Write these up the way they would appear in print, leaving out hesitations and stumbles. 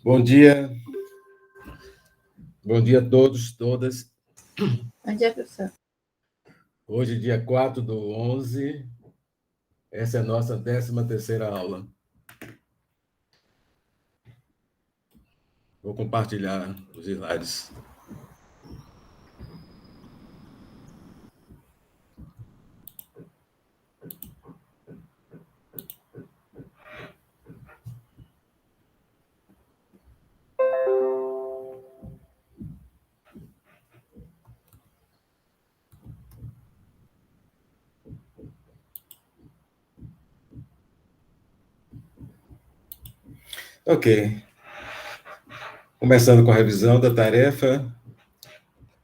Bom dia. Bom dia a todos, todas. Bom dia, professor. Hoje, dia 4/11, essa é a nossa 13ª aula. Vou compartilhar os slides. Ok. Começando com a revisão da tarefa,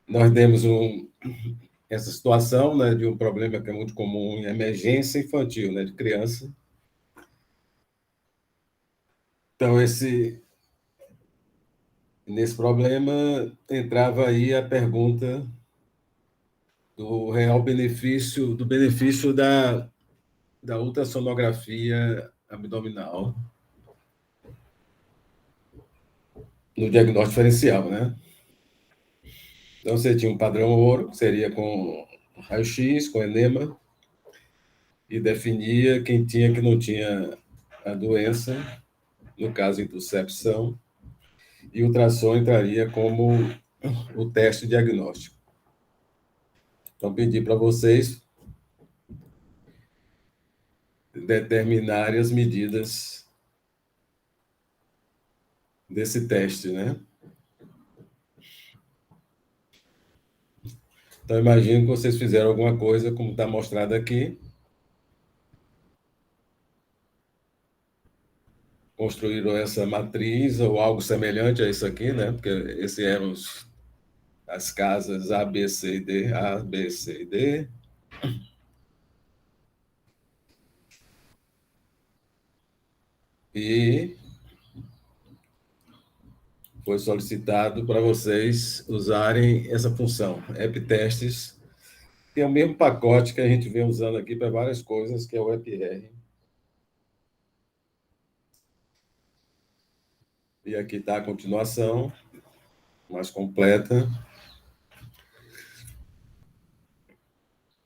nós demos essa situação, né, de um problema que é muito comum em emergência infantil, né, de criança. Então, nesse problema, entrava aí a pergunta do real benefício, do benefício da ultrassonografia abdominal no diagnóstico diferencial, né? Então, você tinha um padrão ouro, que seria com raio-x, com enema, e definia quem tinha e que não tinha a doença, no caso, intuscepção, e o ultrassom entraria como o teste diagnóstico. Então, pedi para vocês determinarem as medidas desse teste, né? Então, imagino que vocês fizeram alguma coisa, como está mostrado aqui. Construíram essa matriz ou algo semelhante a isso aqui, né? Porque esses eram as casas A, B, C e D, A, B, C e D. E foi solicitado para vocês usarem essa função, EpiTestes, que é o mesmo pacote que a gente vem usando aqui para várias coisas, que é o EPR. E aqui está a continuação, mais completa.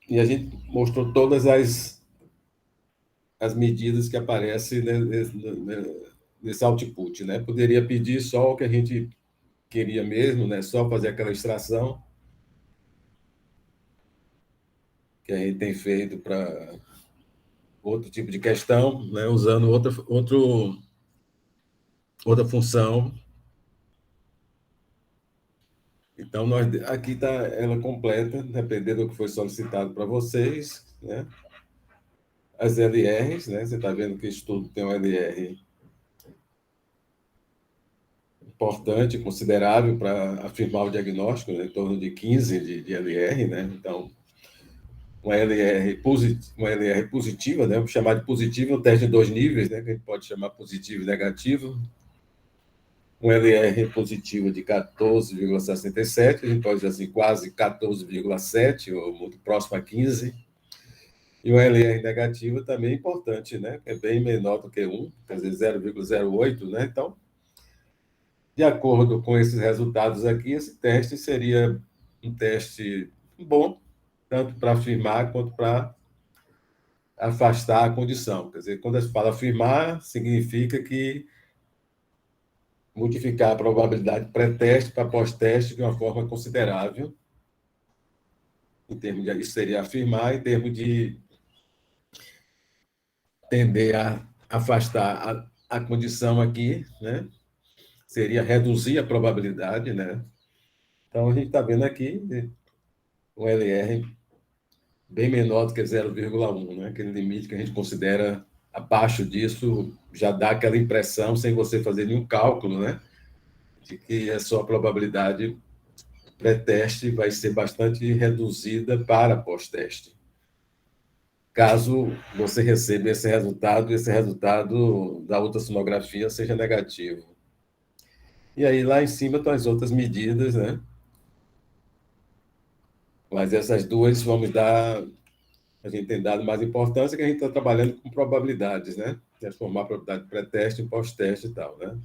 E a gente mostrou todas as medidas que aparecem nesse output, né? Poderia pedir só o que a gente queria mesmo, né? Só fazer aquela extração que a gente tem feito para outro tipo de questão, né? Usando outra função. Então, aqui está ela completa, dependendo do que foi solicitado para vocês, né? As LRs, né? Você está vendo que isso tudo tem um LR importante, considerável para afirmar o diagnóstico, né? Em torno de 15 de LR, né? Então, uma LR positiva, né? Vamos chamar de positivo, um teste de 2 níveis, né? Que a gente pode chamar positivo e negativo. Um LR positivo de 14,67, a gente pode dizer assim, quase 14,7, ou muito próximo a 15. E um LR negativo também importante, né? É bem menor do que 1, quer dizer, 0,08, né? Então, de acordo com esses resultados aqui, esse teste seria um teste bom, tanto para afirmar quanto para afastar a condição. Quer dizer, quando a gente fala afirmar, significa que multiplicar a probabilidade pré-teste para pós-teste de uma forma considerável. Em termos de, isso seria afirmar, em termos de tender a afastar a condição aqui, né? Seria reduzir a probabilidade, né? Então, a gente está vendo aqui um LR bem menor do que 0,1, né? Aquele limite que a gente considera abaixo disso, já dá aquela impressão, sem você fazer nenhum cálculo, né? De que a sua probabilidade pré-teste vai ser bastante reduzida para pós-teste. Caso você receba esse resultado da ultrassonografia seja negativo. E aí, lá em cima estão as outras medidas, né? Mas essas duas a gente tem dado mais importância, que a gente está trabalhando com probabilidades, né? Transformar a probabilidade pré-teste em pós-teste e tal, né?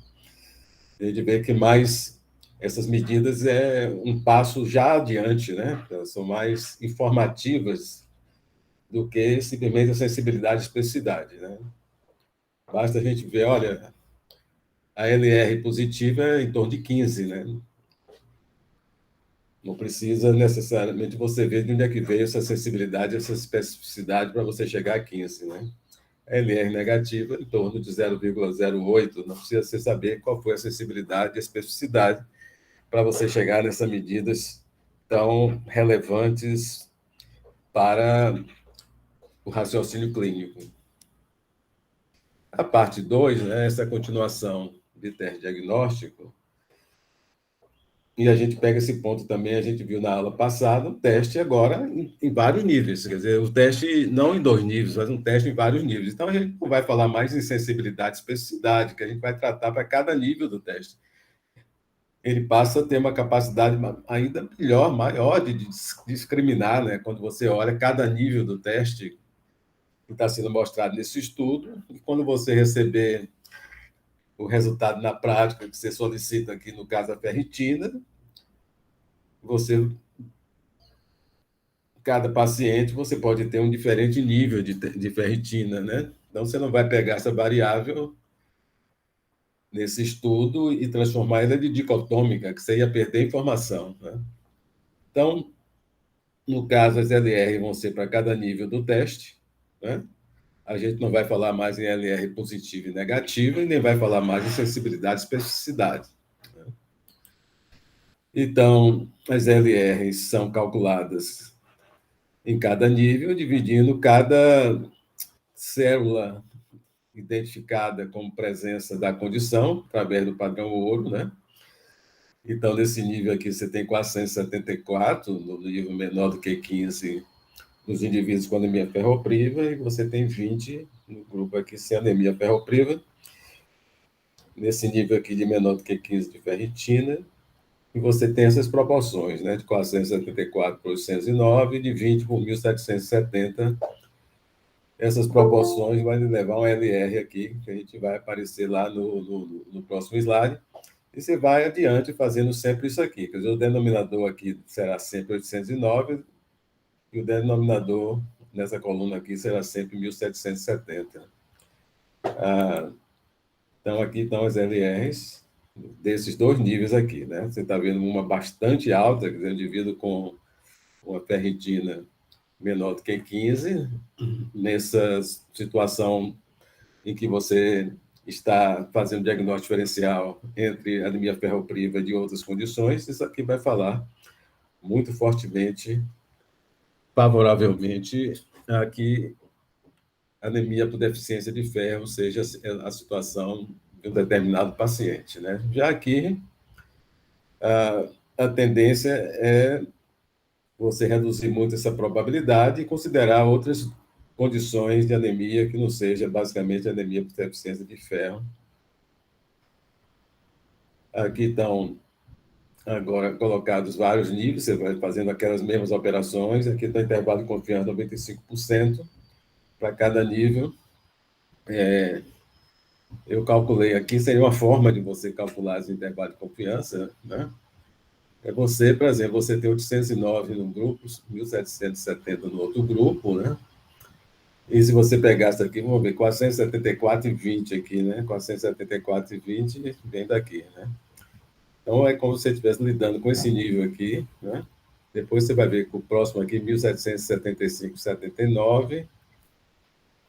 A gente vê que mais essas medidas é um passo já adiante, né? Elas são mais informativas do que simplesmente a sensibilidade e especificidade, né? Basta a gente ver, olha, a LR positiva é em torno de 15, né? Não precisa necessariamente você ver de onde é que veio essa sensibilidade, essa especificidade para você chegar a 15, né? A LR negativa em torno de 0,08, não precisa você saber qual foi a sensibilidade e a especificidade para você chegar nessas medidas tão relevantes para o raciocínio clínico. A parte 2, né, essa continuação de teste diagnóstico, e a gente pega esse ponto também, a gente viu na aula passada, um teste agora em vários níveis, quer dizer, o teste não em 2 níveis, mas um teste em vários níveis. Então, a gente não vai falar mais em sensibilidade e especificidade, que a gente vai tratar para cada nível do teste. Ele passa a ter uma capacidade ainda melhor, maior de discriminar, né? Quando você olha cada nível do teste que está sendo mostrado nesse estudo, e quando você receber o resultado na prática que você solicita aqui, no caso da ferritina, você, cada paciente, você pode ter um diferente nível de ferritina, né? Então, você não vai pegar essa variável nesse estudo e transformar ela de dicotômica, que você ia perder informação, né? Então, no caso, as LR vão ser para cada nível do teste, né? A gente não vai falar mais em LR positiva e negativa, e nem vai falar mais em sensibilidade e especificidade. Né? Então, as LRs são calculadas em cada nível, dividindo cada célula identificada como presença da condição, através do padrão ouro, né? Então, nesse nível aqui, você tem 474, no nível menor do que 15, nos indivíduos com anemia ferropriva, e você tem 20 no grupo aqui sem anemia ferropriva, nesse nível aqui de menor do que 15 de ferritina, e você tem essas proporções, né, de 474 por 809 e de 20 por 1770. Essas proporções vai levar um LR aqui, que a gente vai aparecer lá no próximo slide, e você vai adiante fazendo sempre isso aqui. Quer dizer, o denominador aqui será sempre 809, e o denominador nessa coluna aqui será sempre 1770. Então, aqui estão as LRs desses 2 níveis aqui, né? Você está vendo uma bastante alta, quer dizer, um indivíduo com uma ferritina menor do que 15, nessa situação em que você está fazendo diagnóstico diferencial entre anemia ferropriva e de outras condições, isso aqui vai falar muito fortemente, favoravelmente, a que anemia por deficiência de ferro seja a situação de um determinado paciente, né? Já aqui, a tendência é você reduzir muito essa probabilidade e considerar outras condições de anemia que não seja basicamente anemia por deficiência de ferro. Aqui estão agora colocados vários níveis, você vai fazendo aquelas mesmas operações, aqui está o intervalo de confiança 95% para cada nível. Eu calculei aqui, seria uma forma de você calcular esse intervalo de confiança, né? É você, por exemplo, você tem 809 num grupo, 1770 no outro grupo, né? E se você pegar isso aqui, vamos ver, 474,20 aqui, né? 474,20 vem daqui, né? Então, é como se você estivesse lidando com esse nível aqui, né? Depois você vai ver que o próximo aqui, 1775,79,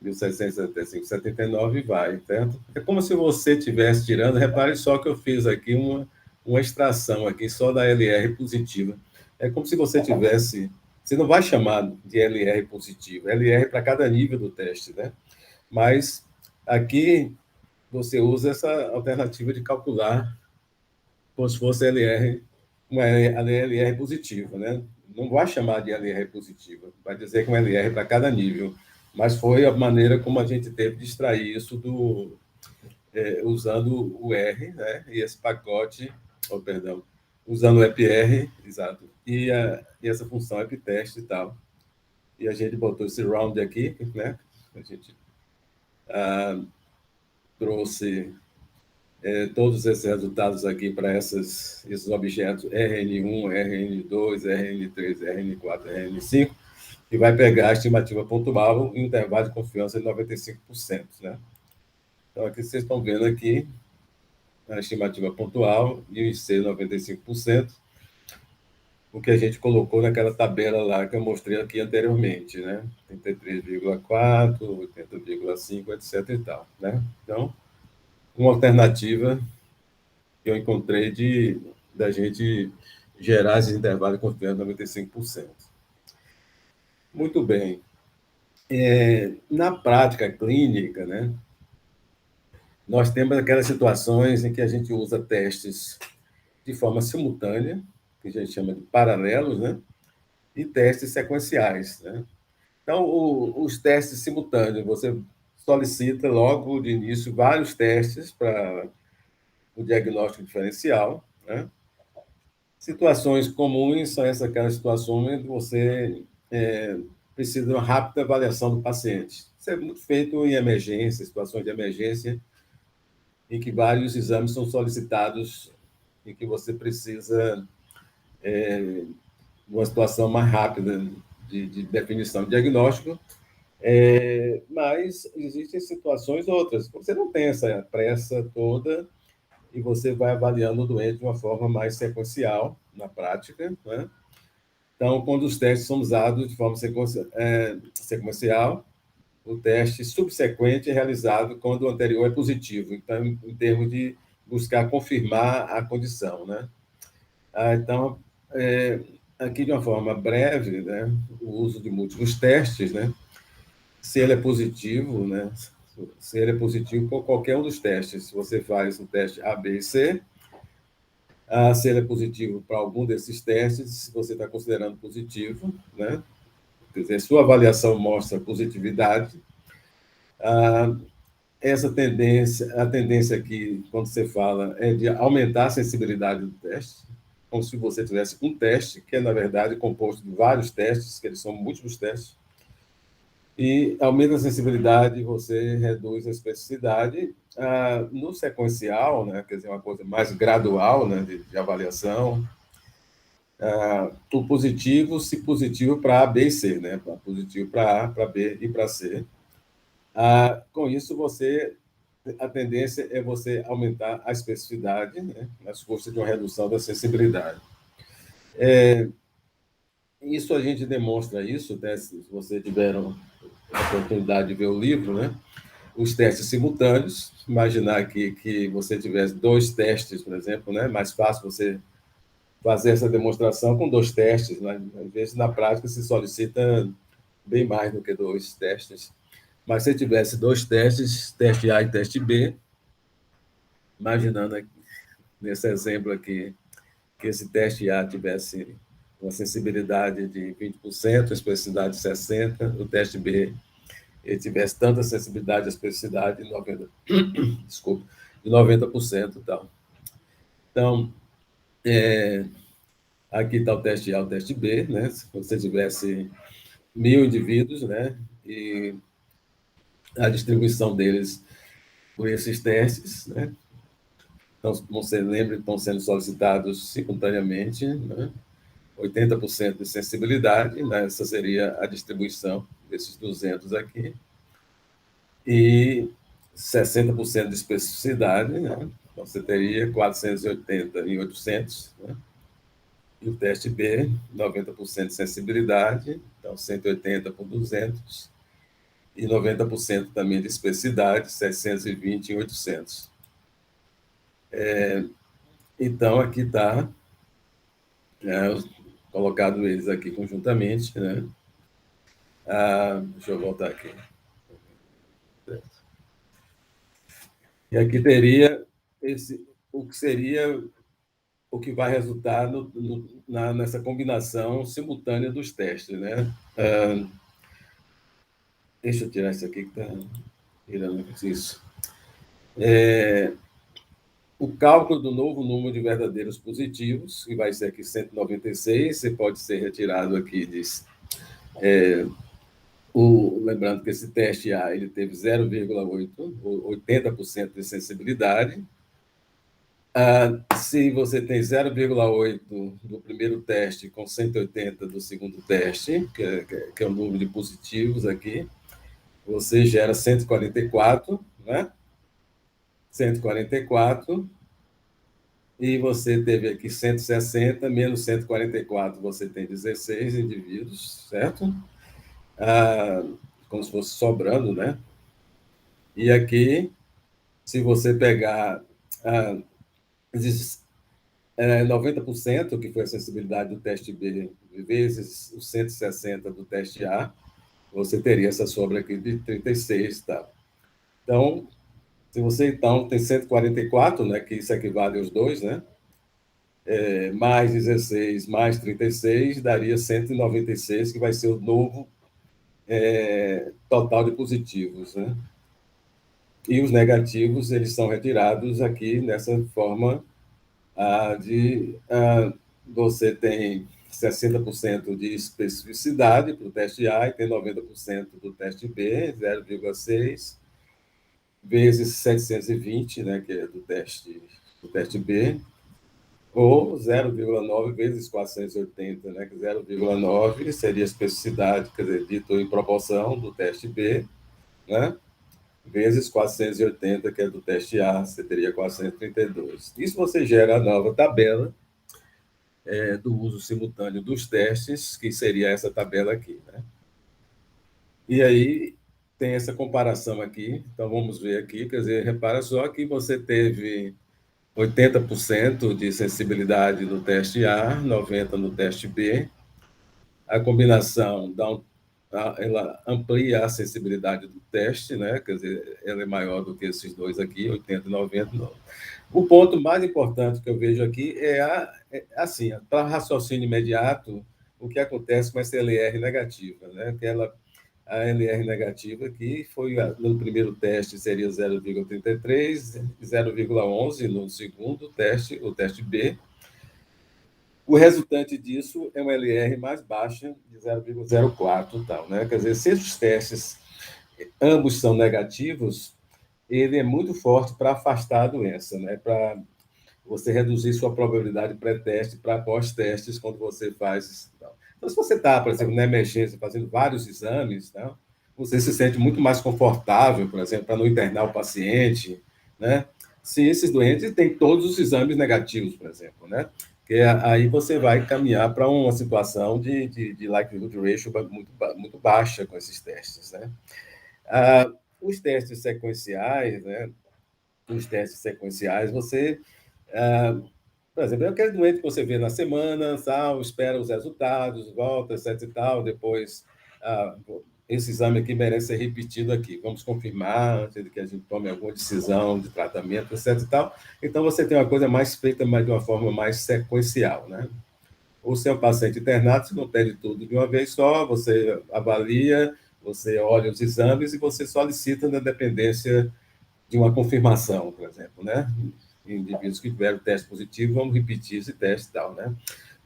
1775,79 vai, certo? É como se você estivesse tirando, repare só que eu fiz aqui uma extração aqui só da LR positiva. É como se você tivesse, você não vai chamar de LR positiva, LR para cada nível do teste, né? Mas aqui você usa essa alternativa de calcular como se fosse LR, uma LR positiva, né? Não vai chamar de LR positiva, vai dizer que é um LR para cada nível, mas foi a maneira como a gente teve de extrair isso usando o R, né? E esse pacote, perdão, usando o EPR, exato, e essa função EPTest e tal. E a gente botou esse round aqui, né? A gente trouxe todos esses resultados aqui para esses objetos RN1, RN2, RN3, RN4, RN5, e vai pegar a estimativa pontual em intervalo de confiança de 95%, né? Então, aqui vocês estão vendo aqui a estimativa pontual e o IC 95%, o que a gente colocou naquela tabela lá que eu mostrei aqui anteriormente, né? 83,4, 80,5, etc. e tal, né? Então, uma alternativa que eu encontrei da gente gerar esse intervalo de confiança de 95%. Muito bem. Na prática clínica, né, nós temos aquelas situações em que a gente usa testes de forma simultânea, que a gente chama de paralelos, né, e testes sequenciais, né? Então, os testes simultâneos, você solicita logo de início vários testes para o diagnóstico diferencial, né? Situações comuns são aquelas situações que você precisa de uma rápida avaliação do paciente. Isso é muito feito em emergência, situações de emergência, em que vários exames são solicitados, em que você precisa de uma situação mais rápida de definição de diagnóstico, mas existem situações outras. Você não tem essa pressa toda e você vai avaliando o doente de uma forma mais sequencial, na prática, né? Então, quando os testes são usados de forma sequencial, o teste subsequente é realizado quando o anterior é positivo, então, em termos de buscar confirmar a condição, né? Então, aqui de uma forma breve, né, o uso de múltiplos testes, né? Se ele é positivo, né? Se ele é positivo por qualquer um dos testes, se você faz o teste A, B e C, se ele é positivo para algum desses testes, você está considerando positivo, né? Quer dizer, sua avaliação mostra positividade. Essa tendência, a tendência aqui, quando você fala, é de aumentar a sensibilidade do teste, como se você tivesse um teste, que é, na verdade, composto de vários testes, que eles são múltiplos testes, e aumenta a sensibilidade, você reduz a especificidade. No sequencial, né, quer dizer, uma coisa mais gradual, né, de avaliação, o positivo, se positivo para A, B e C, né, positivo para A, para B e para C. Com isso, a tendência é você aumentar a especificidade, né, nas custas de uma redução da sensibilidade. Isso a gente demonstra isso, né, se você tiver a oportunidade de ver o livro, né, os testes simultâneos, imaginar que você tivesse dois testes, por exemplo, né, mais fácil você fazer essa demonstração com dois testes, né? Às vezes, na prática, se solicita bem mais do que dois testes. Mas se tivesse dois testes, teste A e teste B, imaginando aqui, nesse exemplo aqui, que esse teste A tivesse uma sensibilidade de 20%, especificidade de 60%, o teste B ele tivesse tanta sensibilidade e especificidade de 90%, desculpa, de 90% e tal. Então, aqui está o teste A e o teste B, né? Se você tivesse 1.000 indivíduos, né? E a distribuição deles por esses testes, né? Então, como você lembra, estão sendo solicitados simultaneamente, né? 80% de sensibilidade, né? Essa seria a distribuição desses 200 aqui, e 60% de especificidade, né? Então, você teria 480 em 800, né? E o teste B, 90% de sensibilidade, então 180 por 200, e 90% também de especificidade, 720 em 800. Então, aqui está, né, colocado eles aqui conjuntamente, né? Deixa eu voltar aqui. E aqui teria o que seria o que vai resultar nessa combinação simultânea dos testes, né? Deixa eu tirar isso aqui que está virando isso. O cálculo do novo número de verdadeiros positivos, que vai ser aqui 196, você pode ser retirado aqui, diz. Lembrando que esse teste A ele teve 0,8, 80% de sensibilidade, Se você tem 0,8 do primeiro teste com 180 do segundo teste, que é o número de positivos aqui, você gera 144, né? 144, e você teve aqui 160, menos 144, você tem 16 indivíduos, certo? Como se fosse sobrando, né? E aqui, se você pegar 90%, que foi a sensibilidade do teste B, vezes os 160 do teste A, você teria essa sobra aqui de 36, tá? Então, se você então tem 144, né, que isso equivale aos dois, né? Mais 16 mais 36 daria 196, que vai ser o novo total de positivos, né? E os negativos, eles são retirados aqui nessa forma você tem 60% de especificidade para o teste A e tem 90% do teste B, 0,6, vezes 720, né, que é do teste B, ou 0,9 vezes 480, né, que 0,9 seria a especificidade, quer dizer, dito em proporção do teste B, né, vezes 480, que é do teste A, você teria 432. Isso você gera a nova tabela do uso simultâneo dos testes, que seria essa tabela aqui, né? E aí tem essa comparação aqui, então vamos ver aqui, quer dizer, repara só que você teve 80% de sensibilidade no teste A, 90% no teste B, a combinação ela amplia a sensibilidade do teste, né? Quer dizer, ela é maior do que esses dois aqui, 80 e 90. O ponto mais importante que eu vejo aqui assim, para raciocínio imediato, o que acontece com essa LR negativa, né? A LR negativa aqui foi, no primeiro teste seria 0,33, 0,11 no segundo teste, o teste B. O resultante disso é uma LR mais baixa, de 0,04 tal, né? Quer dizer, se os testes ambos são negativos, ele é muito forte para afastar a doença, né? Para você reduzir sua probabilidade pré-teste para pós-testes quando você faz. Então, se você está, por exemplo, na emergência, fazendo vários exames, né? Você se sente muito mais confortável, por exemplo, para não internar o paciente, né? Se esses doentes têm todos os exames negativos, por exemplo, né? Que aí você vai caminhar para uma situação de likelihood ratio muito baixa com esses testes, né? Os testes sequenciais, né? Os testes sequenciais, você, por exemplo, é aquele doente que você vê na semana, tal, espera os resultados, volta, etc e tal, depois, esse exame aqui merece ser repetido aqui, vamos confirmar antes de que a gente tome alguma decisão de tratamento, etc e tal. Então, você tem uma coisa mais feita mas de uma forma mais sequencial, né? O seu paciente internado, você não pede tudo de uma vez só, você avalia, você olha os exames e você solicita na dependência de uma confirmação, por exemplo, né? Indivíduos que tiveram teste positivo, vamos repetir esse teste e tal, né?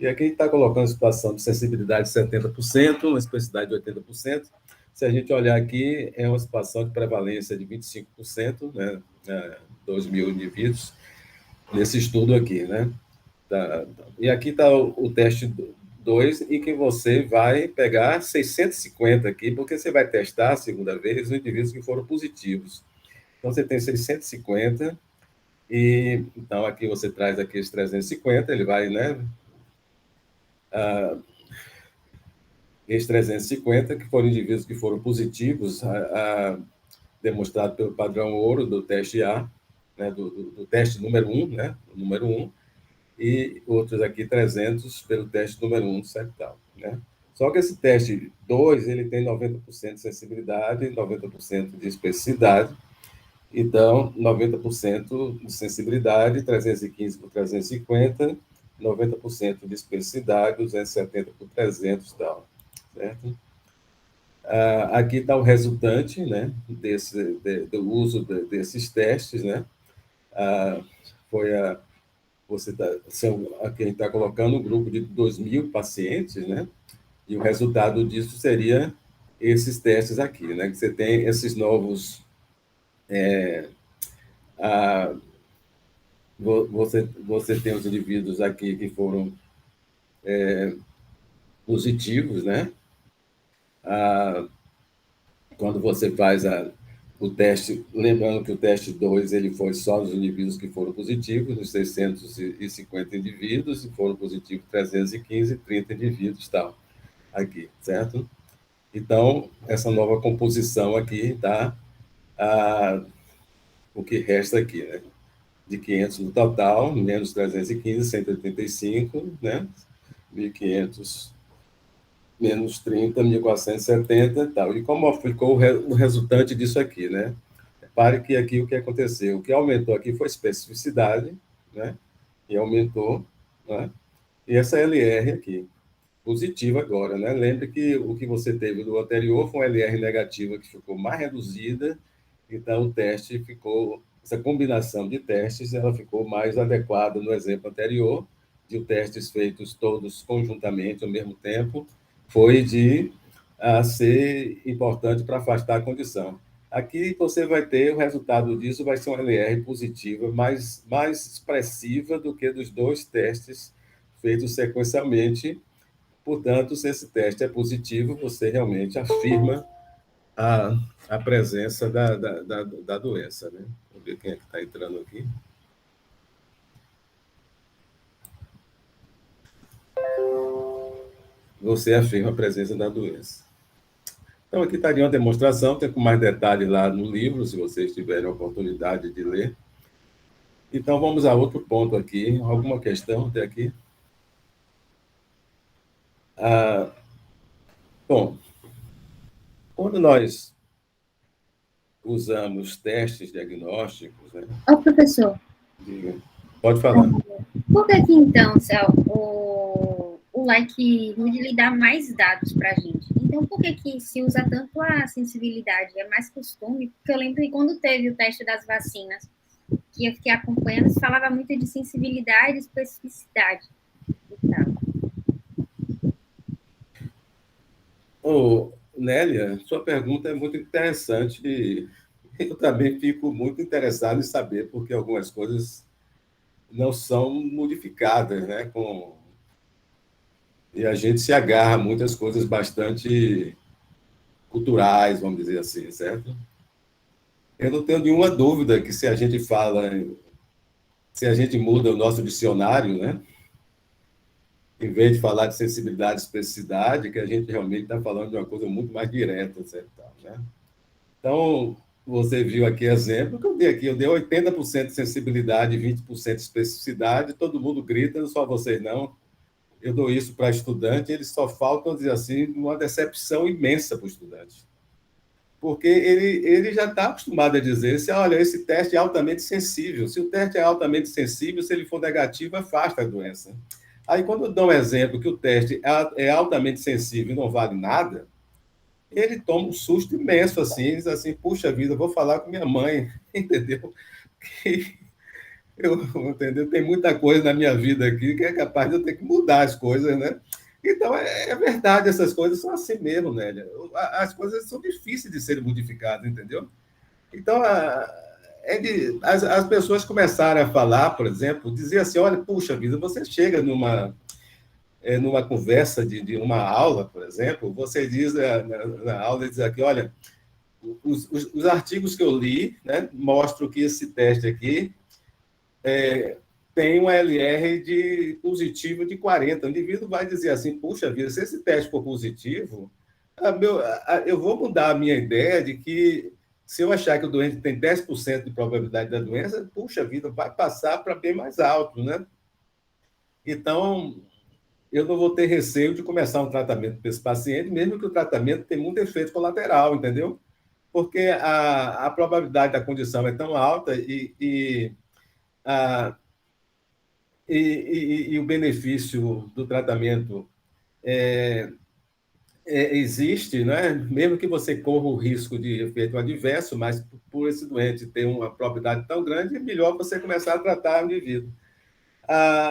E aqui está colocando a situação de sensibilidade de 70%, uma especificidade de 80%. Se a gente olhar aqui, é uma situação de prevalência de 25%, né? 2.000 indivíduos nesse estudo aqui, né? E aqui está o teste 2, em que você vai pegar 650 aqui, porque você vai testar a segunda vez os indivíduos que foram positivos. Então, você tem 650, e então aqui você traz aqui os 350, ele vai, né? Esses 350, que foram indivíduos que foram positivos, demonstrado pelo padrão ouro do teste A, né? Do teste número 1, né? O número 1, e outros aqui 300 pelo teste número 1, certo? Tal, né? Só que esse teste 2, ele tem 90% de sensibilidade, 90% de especificidade. Então, 90% de sensibilidade, 315 por 350, 90% de especificidade, 270 por 300 e tal, certo? Aqui está o resultante, né, do uso desses testes, né? Foi aqui a gente está colocando um grupo de 2.000 pacientes, né? E o resultado disso seria esses testes aqui, né? Que você tem esses novos você tem os indivíduos aqui que foram positivos, né? Ah, quando você faz o teste, lembrando que o teste 2 ele foi só nos indivíduos que foram positivos, nos 650 indivíduos, e foram positivos 315, 30 indivíduos, tal, aqui, certo? Então, essa nova composição aqui dá o que resta aqui, né? De 500 no total, menos 315, 185, né? 1.500 menos 30, 1.470 e tal. E como ficou o resultante disso aqui, né? Repare que aqui o que aconteceu, o que aumentou aqui foi especificidade, né? E aumentou, né? E essa LR aqui, positiva agora, né? Lembre que o que você teve do anterior foi uma LR negativa que ficou mais reduzida, então o teste ficou, essa combinação de testes, ela ficou mais adequada no exemplo anterior, de testes feitos todos conjuntamente ao mesmo tempo, foi de ser importante para afastar a condição. Aqui você vai ter, o resultado disso vai ser uma LR positiva, mais expressiva do que dos dois testes feitos sequencialmente. Portanto, se esse teste é positivo, você realmente afirma a presença da doença. Né? Vou ver quem é que está entrando aqui. Você afirma a presença da doença. Então, aqui estaria uma demonstração, tem com mais detalhes lá no livro, se vocês tiverem a oportunidade de ler. Então, vamos a outro ponto aqui. Alguma questão até aqui? Bom, quando nós usamos testes diagnósticos, né? Professor, Pode falar. por que que então, Céu, o like lhe dá mais dados para a gente? Então, por que que se usa tanto a sensibilidade? É mais costume? Porque eu lembro que quando teve o teste das vacinas, que eu fiquei acompanhando, se falava muito de sensibilidade e especificidade e tal. Nélia, sua pergunta é muito interessante e eu também fico muito interessado em saber porque algumas coisas não são modificadas, né? E a gente se agarra a muitas coisas bastante culturais, vamos dizer assim, certo? Eu não tenho nenhuma dúvida que se a gente fala, se a gente muda o nosso dicionário, né? Em vez de falar de sensibilidade e especificidade, que a gente realmente está falando de uma coisa muito mais direta, certo? Né? Então, você viu aqui exemplo que eu dei aqui, eu dei 80% de sensibilidade e 20% de especificidade, todo mundo grita, só vocês não. Eu dou isso para estudante, eles só faltam dizer assim, uma decepção imensa para o estudante. Porque ele já está acostumado a dizer, assim, olha, esse teste é altamente sensível. Se o teste é altamente sensível, se ele for negativo, afasta a doença. Aí, quando eu dou um exemplo que o teste é altamente sensível e não vale nada, ele toma um susto imenso, assim, diz assim, puxa vida, eu vou falar com minha mãe, entendeu? Que entendeu? Tem muita coisa na minha vida aqui que é capaz de eu ter que mudar as coisas, né? Então, é verdade, essas coisas são assim mesmo, Nélia. As coisas são difíceis de serem modificadas, entendeu? Então, as pessoas começaram a falar, por exemplo, dizer assim, olha, puxa vida, você chega numa conversa de uma aula, por exemplo, você diz na aula, diz aqui, olha, os artigos que eu li, né, mostram que esse teste aqui tem um LR de positivo de 40. O indivíduo vai dizer assim, puxa vida, se esse teste for positivo, eu vou mudar a minha ideia de que se eu achar que o doente tem 10% de probabilidade da doença, puxa vida, vai passar para bem mais alto, né? Então, eu não vou ter receio de começar um tratamento para esse paciente, mesmo que o tratamento tenha muito efeito colateral, entendeu? Porque a probabilidade da condição é tão alta a, e o benefício do tratamento existe, né? Mesmo que você corra o risco de efeito adverso, mas por esse doente ter uma probabilidade tão grande, é melhor você começar a tratar o indivíduo.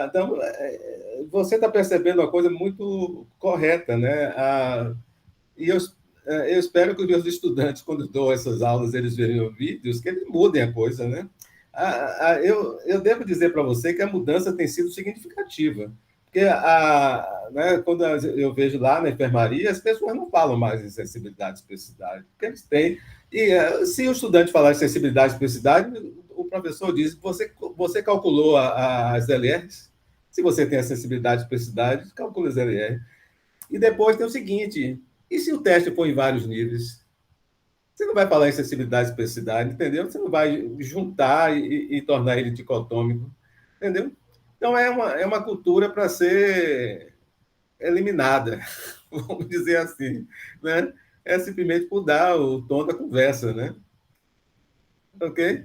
Então, você está percebendo uma coisa muito correta, né? E eu espero que os meus estudantes, quando dou essas aulas, eles verem vídeos, que eles mudem a coisa, né? Eu devo dizer para você que a mudança tem sido significativa. Porque né, quando eu vejo lá na enfermaria, as pessoas não falam mais em sensibilidade e especificidade, porque eles têm. E se o estudante falar em sensibilidade e especificidade, o professor diz: você calculou as LRs? Se você tem a sensibilidade e especificidade, calcula as LRs. E depois tem o seguinte: e se o teste for em vários níveis? Você não vai falar em sensibilidade e especificidade, entendeu? Você não vai juntar e tornar ele dicotômico, entendeu? Então, é uma cultura para ser eliminada, vamos dizer assim, né? É simplesmente mudar o tom da conversa, né? Ok?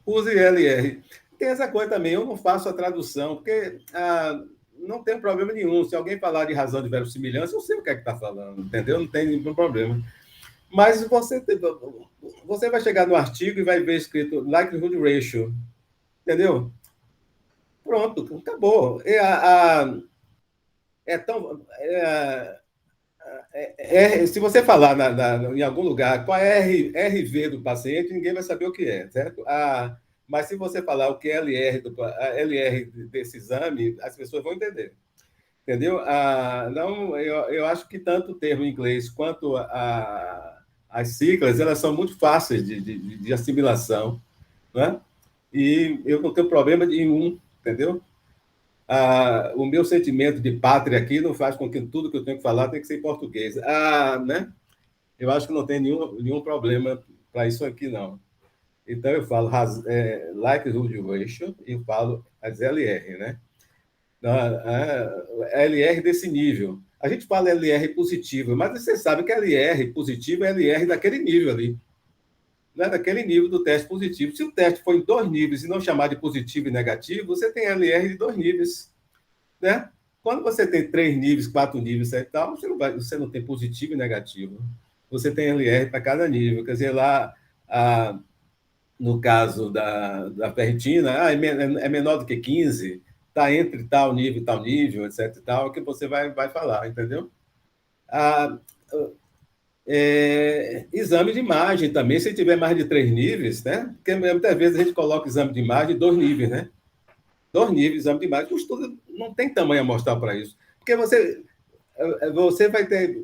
Use LR. Tem essa coisa também, eu não faço a tradução, porque não tem problema nenhum. Se alguém falar de razão de verossimilhança, eu sei o que é que está falando, entendeu? Não tem nenhum problema. Mas você vai chegar no artigo e vai ver escrito likelihood ratio, entendeu? Pronto, acabou. É tão, se você falar em algum lugar qual é a RV do paciente, ninguém vai saber o que é, certo? Mas se você falar o que é LR desse exame, as pessoas vão entender. Entendeu? Não, eu acho que tanto o termo em inglês quanto as siglas, elas são muito fáceis de assimilação, né? E eu não tenho problema nenhum, entendeu? O meu sentimento de pátria aqui não faz com que tudo que eu tenho que falar tenha que ser em português. Né? Eu acho que não tem nenhum problema para isso aqui, não. Então, eu falo likelihood ratio e eu falo as LR, né? LR desse nível. A gente fala LR positivo, mas você sabe que LR positivo é LR daquele nível ali. Né? Daquele nível do teste positivo. Se o teste for em 2 níveis e não chamar de positivo e negativo, você tem LR de 2 níveis. Né? Quando você tem 3 níveis, 4 níveis e tal, você não tem positivo e negativo. Você tem LR para cada nível. Quer dizer, lá, no caso da ferritina, é menor do que 15, está entre tal nível, etc. E tal, que você vai falar, entendeu? Ah, exame de imagem também, se tiver mais de 3 níveis, né? Porque muitas vezes a gente coloca exame de imagem em 2 níveis, né? 2 níveis de exame de imagem. O estudo não tem tamanho amostral para isso. Porque você vai ter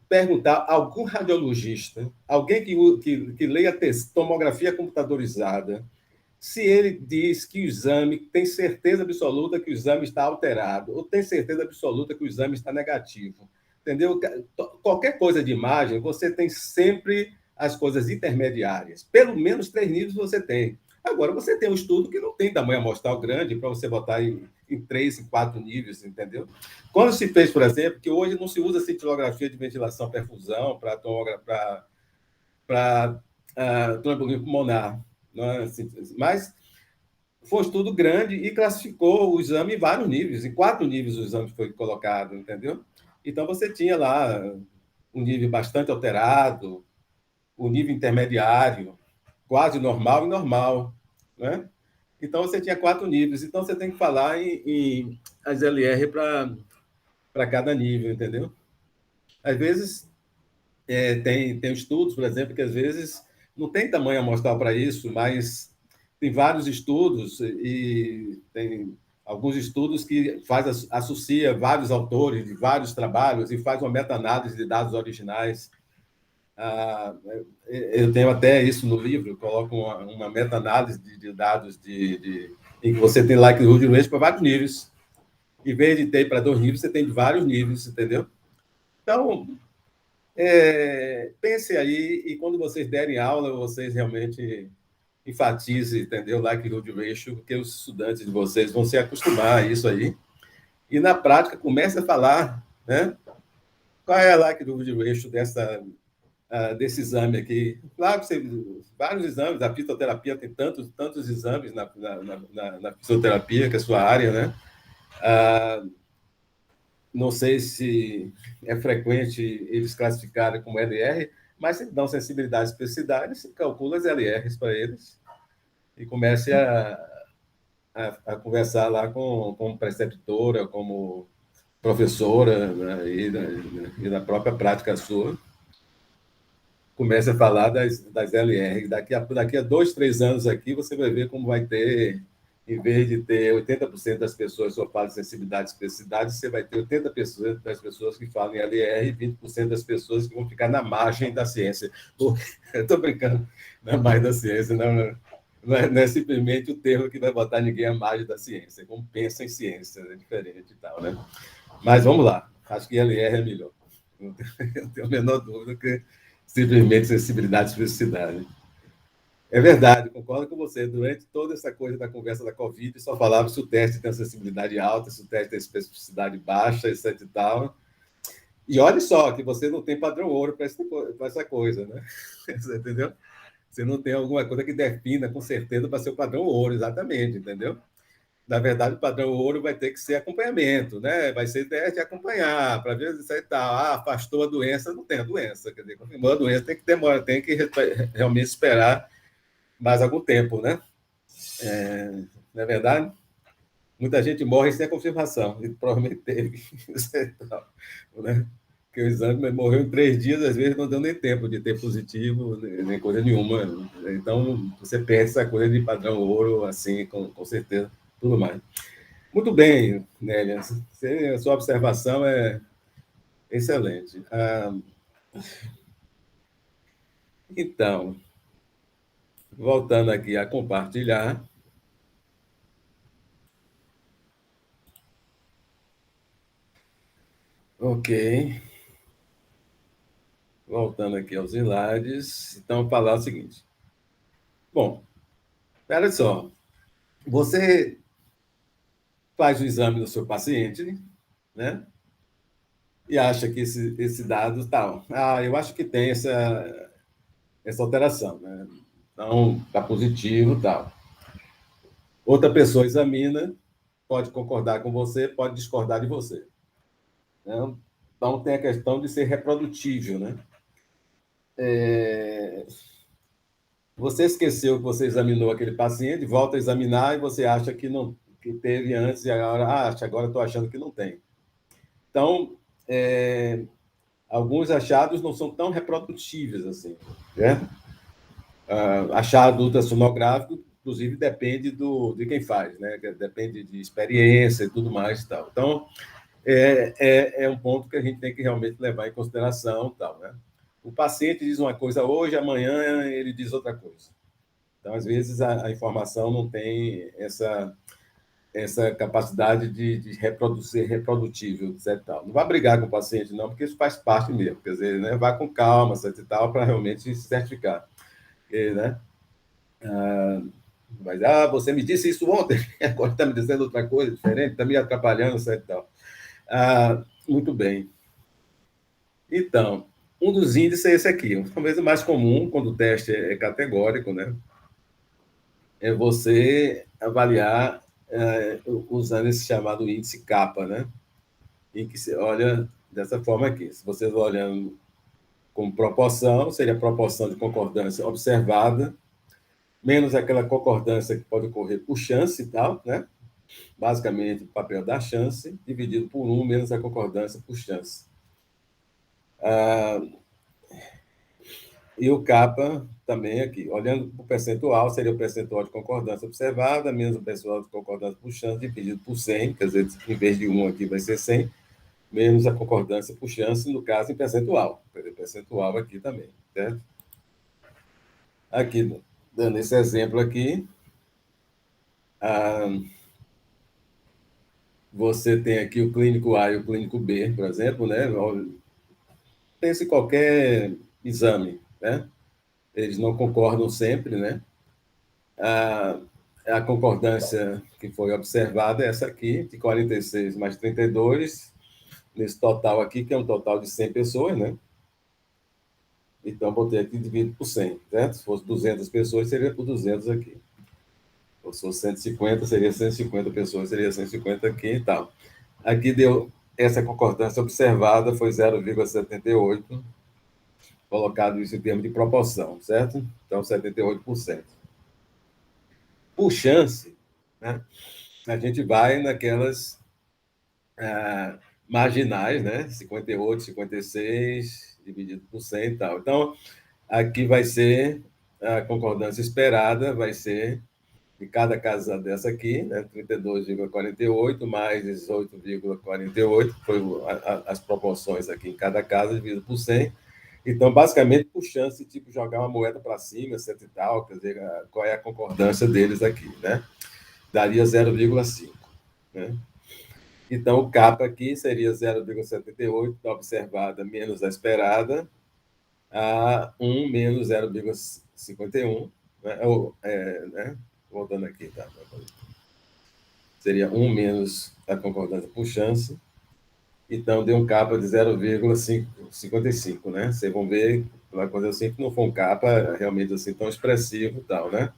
perguntar a algum radiologista, alguém que leia tomografia computadorizada, se ele diz que o exame tem certeza absoluta que o exame está alterado, ou tem certeza absoluta que o exame está negativo. Entendeu? Qualquer coisa de imagem, você tem sempre as coisas intermediárias. Pelo menos 3 níveis você tem. Agora, você tem um estudo que não tem tamanho amostral grande para você botar em 3 e 4 níveis, entendeu? Quando se fez, por exemplo, que hoje não se usa cintilografia de ventilação perfusão para tromboembolia pulmonar, não é? Mas foi um estudo grande e classificou o exame em vários níveis, em 4 níveis o exame foi colocado, entendeu? Então você tinha lá um nível bastante alterado, o nível intermediário, quase normal e normal, né? Então você tinha 4 níveis, então você tem que falar em as LR para cada nível, entendeu? Às vezes tem estudos, por exemplo, que às vezes não tem tamanho amostral para isso, mas tem vários estudos e tem alguns estudos que associa vários autores de vários trabalhos e faz uma meta-análise de dados originais. Eu tenho até isso no livro, eu coloco uma meta-análise de dados em que você tem likelihood ratio para vários níveis. Em vez de ter para 2 níveis, você tem de vários níveis, entendeu? Então, pense aí e quando vocês derem aula, vocês realmente enfatizem, entendeu? Likelihood ratio, porque os estudantes de vocês vão se acostumar a isso aí. E na prática, comece a falar, né? Qual é a likelihood ratio desse exame aqui? Claro que vários exames, a fitoterapia tem tantos exames na fisioterapia, que é a sua área, né? Não sei se é frequente eles classificarem como LR, mas se dão sensibilidade e especificidade, se calcula as LRs para eles e comece a conversar lá como preceptora, como professora, né, e na própria prática sua. comece a falar das LR. Daqui a 2, 3 anos aqui, você vai ver como vai ter, em vez de ter 80% das pessoas que só falam sensibilidade e especificidade, você vai ter 80% das pessoas que falam em LR e 20% das pessoas que vão ficar na margem da ciência. Eu estou brincando, não é mais da ciência, não é simplesmente o termo que vai botar ninguém à margem da ciência, como pensa em ciência, é diferente e tal, né? Mas vamos lá, acho que LR é melhor. Não tenho a menor dúvida que simplesmente sensibilidade e especificidade. É verdade, concordo com você. Durante toda essa coisa da conversa da Covid, só falava se o teste tem sensibilidade alta, se o teste tem especificidade baixa, etc e tal. E olha só, que você não tem padrão ouro para essa coisa, né? Você entendeu? Você não tem alguma coisa que defina com certeza para ser o padrão ouro, exatamente, entendeu? Na verdade, o padrão ouro vai ter que ser acompanhamento, né? Vai ser teste de acompanhar, para ver se tal. Ah, afastou a doença, não tem a doença. Quer dizer, confirmou a doença, tem que demorar, tem que realmente esperar mais algum tempo, né? Não é verdade? Muita gente morre sem a confirmação, e provavelmente teve. Né? Porque o exame morreu em 3 dias, às vezes não deu nem tempo de ter positivo, nem coisa nenhuma. Então, você perde essa coisa de padrão ouro, assim, com certeza, tudo mais. Muito bem, Nélia. A sua observação é excelente. Então, voltando aqui a compartilhar. Ok. Voltando aqui aos slides. Então, falar o seguinte. Bom, olha só. Você faz o exame do seu paciente, né? E acha que esse dado tal. Eu acho que tem essa alteração, né? Então, está positivo tal. Outra pessoa examina, pode concordar com você, pode discordar de você. Né? Então, tem a questão de ser reprodutível, né? Você esqueceu que você examinou aquele paciente, volta a examinar e você acha que não que teve antes e agora estou achando que não tem. Então, alguns achados não são tão reprodutíveis assim, né? Achado ultrassonográfico, inclusive, depende de quem faz, né? Depende de experiência e tudo mais e tal. Então, é um ponto que a gente tem que realmente levar em consideração, tal, né? O paciente diz uma coisa hoje, amanhã ele diz outra coisa. Então, às vezes, a informação não tem essa capacidade de reproduzir, reprodutível, etc. Tal. Não vai brigar com o paciente, não, porque isso faz parte mesmo. Quer dizer, né, vá com calma, etc. Tal, para realmente se certificar. Porque, né, mas, você me disse isso ontem, agora está me dizendo outra coisa diferente, está me atrapalhando, etc. Tal. Muito bem. Então, um dos índices é esse aqui. Talvez o mais comum, quando o teste é categórico, né? É você avaliar usando esse chamado índice capa, né? Em que se olha dessa forma aqui. Se vocês olhando com proporção, seria a proporção de concordância observada, menos aquela concordância que pode ocorrer por chance e tal, né? Basicamente, o papel da chance, dividido por 1, menos a concordância por chance. E o capa também aqui. Olhando para o percentual, seria o percentual de concordância observada, menos o percentual de concordância por chance, dividido por 100, quer dizer, em vez de 1 aqui vai ser 100, menos a concordância por chance, no caso, em percentual. Quer dizer, percentual aqui também, certo? Aqui, dando esse exemplo aqui, você tem aqui o clínico A e o clínico B, por exemplo, né? Pense em qualquer exame, né? Eles não concordam sempre, né? A concordância que foi observada é essa aqui, de 46 mais 32, nesse total aqui, que é um total de 100 pessoas, né? Então, botei aqui dividido por 100, certo? Se fosse 200 pessoas, seria por 200 aqui. Se fosse 150, seria 150 pessoas, seria 150 aqui e tal. Aqui deu, essa concordância observada foi 0,78, colocado isso em termos de proporção, certo? Então, 78%. Por chance, né, a gente vai naquelas marginais, né? 58, 56, dividido por 100 e tal. Então, Aqui vai ser a concordância esperada, vai ser de cada casa dessa aqui, né, 32,48 mais 18,48, que foi as proporções aqui em cada casa, dividido por 100. Então, basicamente, por chance, tipo, jogar uma moeda para cima, cento e tal, quer dizer, qual é a concordância deles aqui, né? Daria 0,5, né? Então, o capa aqui seria 0,78, da observada menos a esperada, a 1 menos 0,51, né? Né? Voltando aqui, tá? Seria 1 menos a concordância por chance, então deu um capa de 0,55, né? Vocês vão ver, uma coisa assim, que não foi um capa realmente assim tão expressivo e tal, né?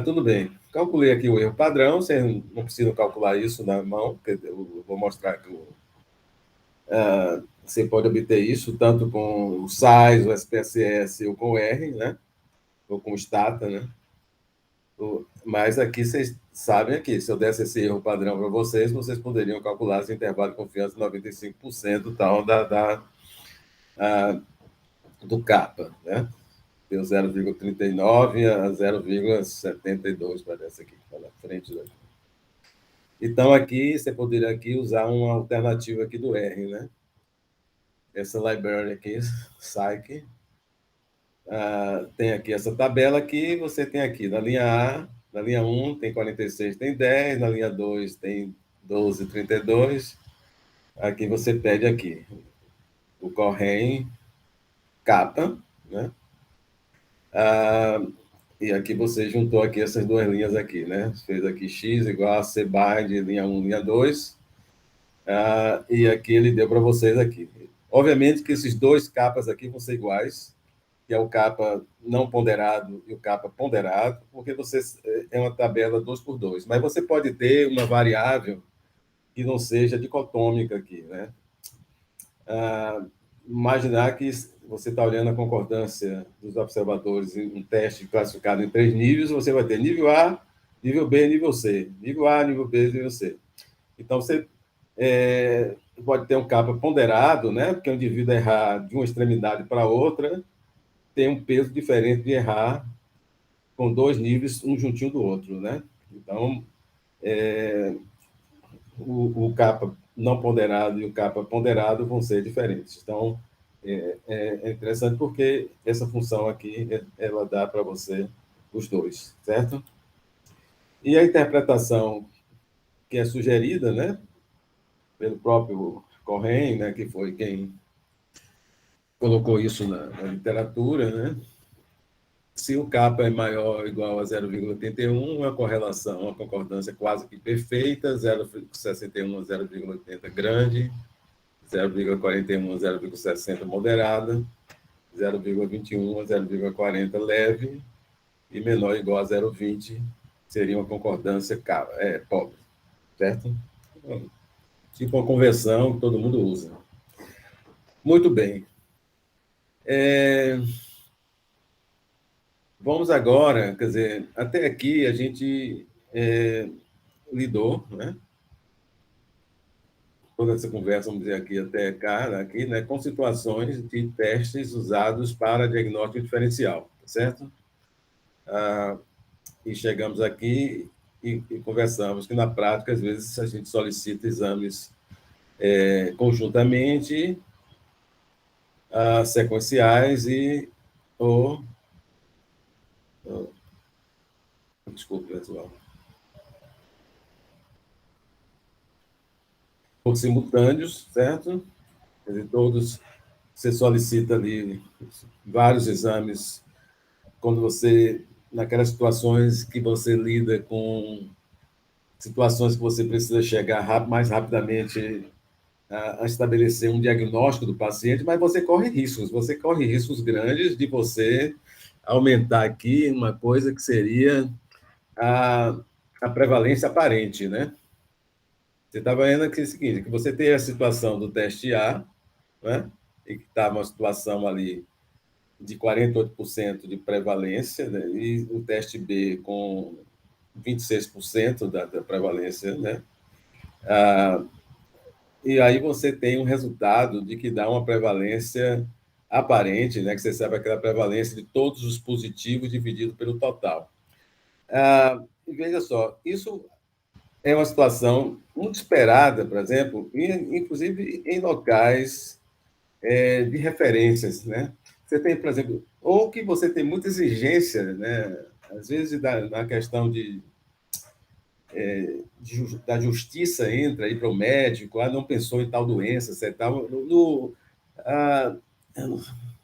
Tudo bem. Calculei aqui o erro padrão, vocês não precisam calcular isso na mão, porque eu vou mostrar que você pode obter isso tanto com o SAIS, o SPSS ou com o R, né? Ou com o Stata, né? Mas aqui vocês sabem aqui, se eu desse esse erro padrão para vocês, vocês poderiam calcular esse intervalo de confiança de 95% tal do capa, né? Deu 0,39 a 0,72, parece aqui, está na frente daqui. Então, aqui, você poderia aqui usar uma alternativa aqui do R, né? Essa library aqui, Psyche, tem aqui essa tabela aqui, você tem aqui na linha A, na linha 1 tem 46, tem 10, na linha 2 tem 12, 32. Aqui você pede aqui o correm capa, né? E aqui você juntou aqui essas duas linhas aqui, né? Fez aqui x igual a c bind linha 1, linha 2. E aqui ele deu para vocês aqui. Obviamente que esses dois capas aqui vão ser iguais, que é o capa não ponderado e o capa ponderado, porque você é uma tabela 2 por 2. Mas você pode ter uma variável que não seja dicotômica aqui, né? Imaginar que você está olhando a concordância dos observadores em um teste classificado em 3 níveis, você vai ter nível A, nível B, nível C. Nível A, nível B, nível C. Então, você pode ter um capa ponderado, né? Porque o indivíduo errar de uma extremidade para outra tem um peso diferente de errar com dois níveis, um juntinho do outro, né? Então, o capa não ponderado e o capa ponderado vão ser diferentes. Então, é interessante porque essa função aqui, ela dá para você os dois, certo? E a interpretação que é sugerida, né, pelo próprio Corrêa, né, que foi quem colocou isso na literatura, né? Se o capa é maior ou igual a 0,81, a correlação, uma concordância quase que perfeita, 0,61 a 0,80 grande, 0,41 a 0,60 moderada, 0,21 a 0,40 leve e menor ou igual a 0,20 seria uma concordância pobre, certo? Tipo uma conversão que todo mundo usa. Muito bem. Vamos agora, quer dizer, até aqui a gente lidou, né? Toda essa conversa, vamos dizer aqui até cá, aqui, né, com situações de testes usados para diagnóstico diferencial, certo? E chegamos aqui e conversamos que, na prática, às vezes, a gente solicita exames conjuntamente, sequenciais ou desculpe, pessoal, ou simultâneos, certo? Quer dizer, todos, você solicita ali vários exames quando você, naquelas situações que você lida com situações que você precisa chegar mais rapidamente a estabelecer um diagnóstico do paciente, mas você corre riscos grandes de você aumentar aqui uma coisa que seria a prevalência aparente, né? Você está vendo aqui o seguinte, que você tem a situação do teste A, né? E que está uma situação ali de 48% de prevalência, né? E o teste B com 26% da prevalência, né? E aí você tem um resultado de que dá uma prevalência aparente, né, que você sabe aquela prevalência de todos os positivos dividido pelo total. Veja só, isso é uma situação muito esperada, por exemplo, inclusive em locais de referências, né? Você tem, por exemplo, ou que você tem muita exigência, né? Às vezes na questão da justiça entra aí para o médico, não pensou em tal doença, etc. Tal. Ah,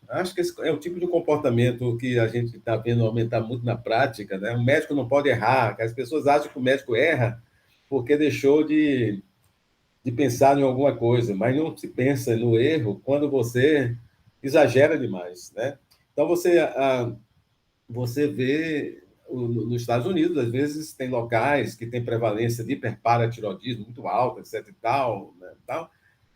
acho que esse é o tipo de comportamento que a gente está vendo aumentar muito na prática, né? O médico não pode errar, as pessoas acham que o médico erra porque deixou de pensar em alguma coisa, mas não se pensa no erro quando você exagera demais, né? Então você vê nos Estados Unidos, às vezes tem locais que tem prevalência de hiperparatiroidismo muito alta, etc e tal, né, tal.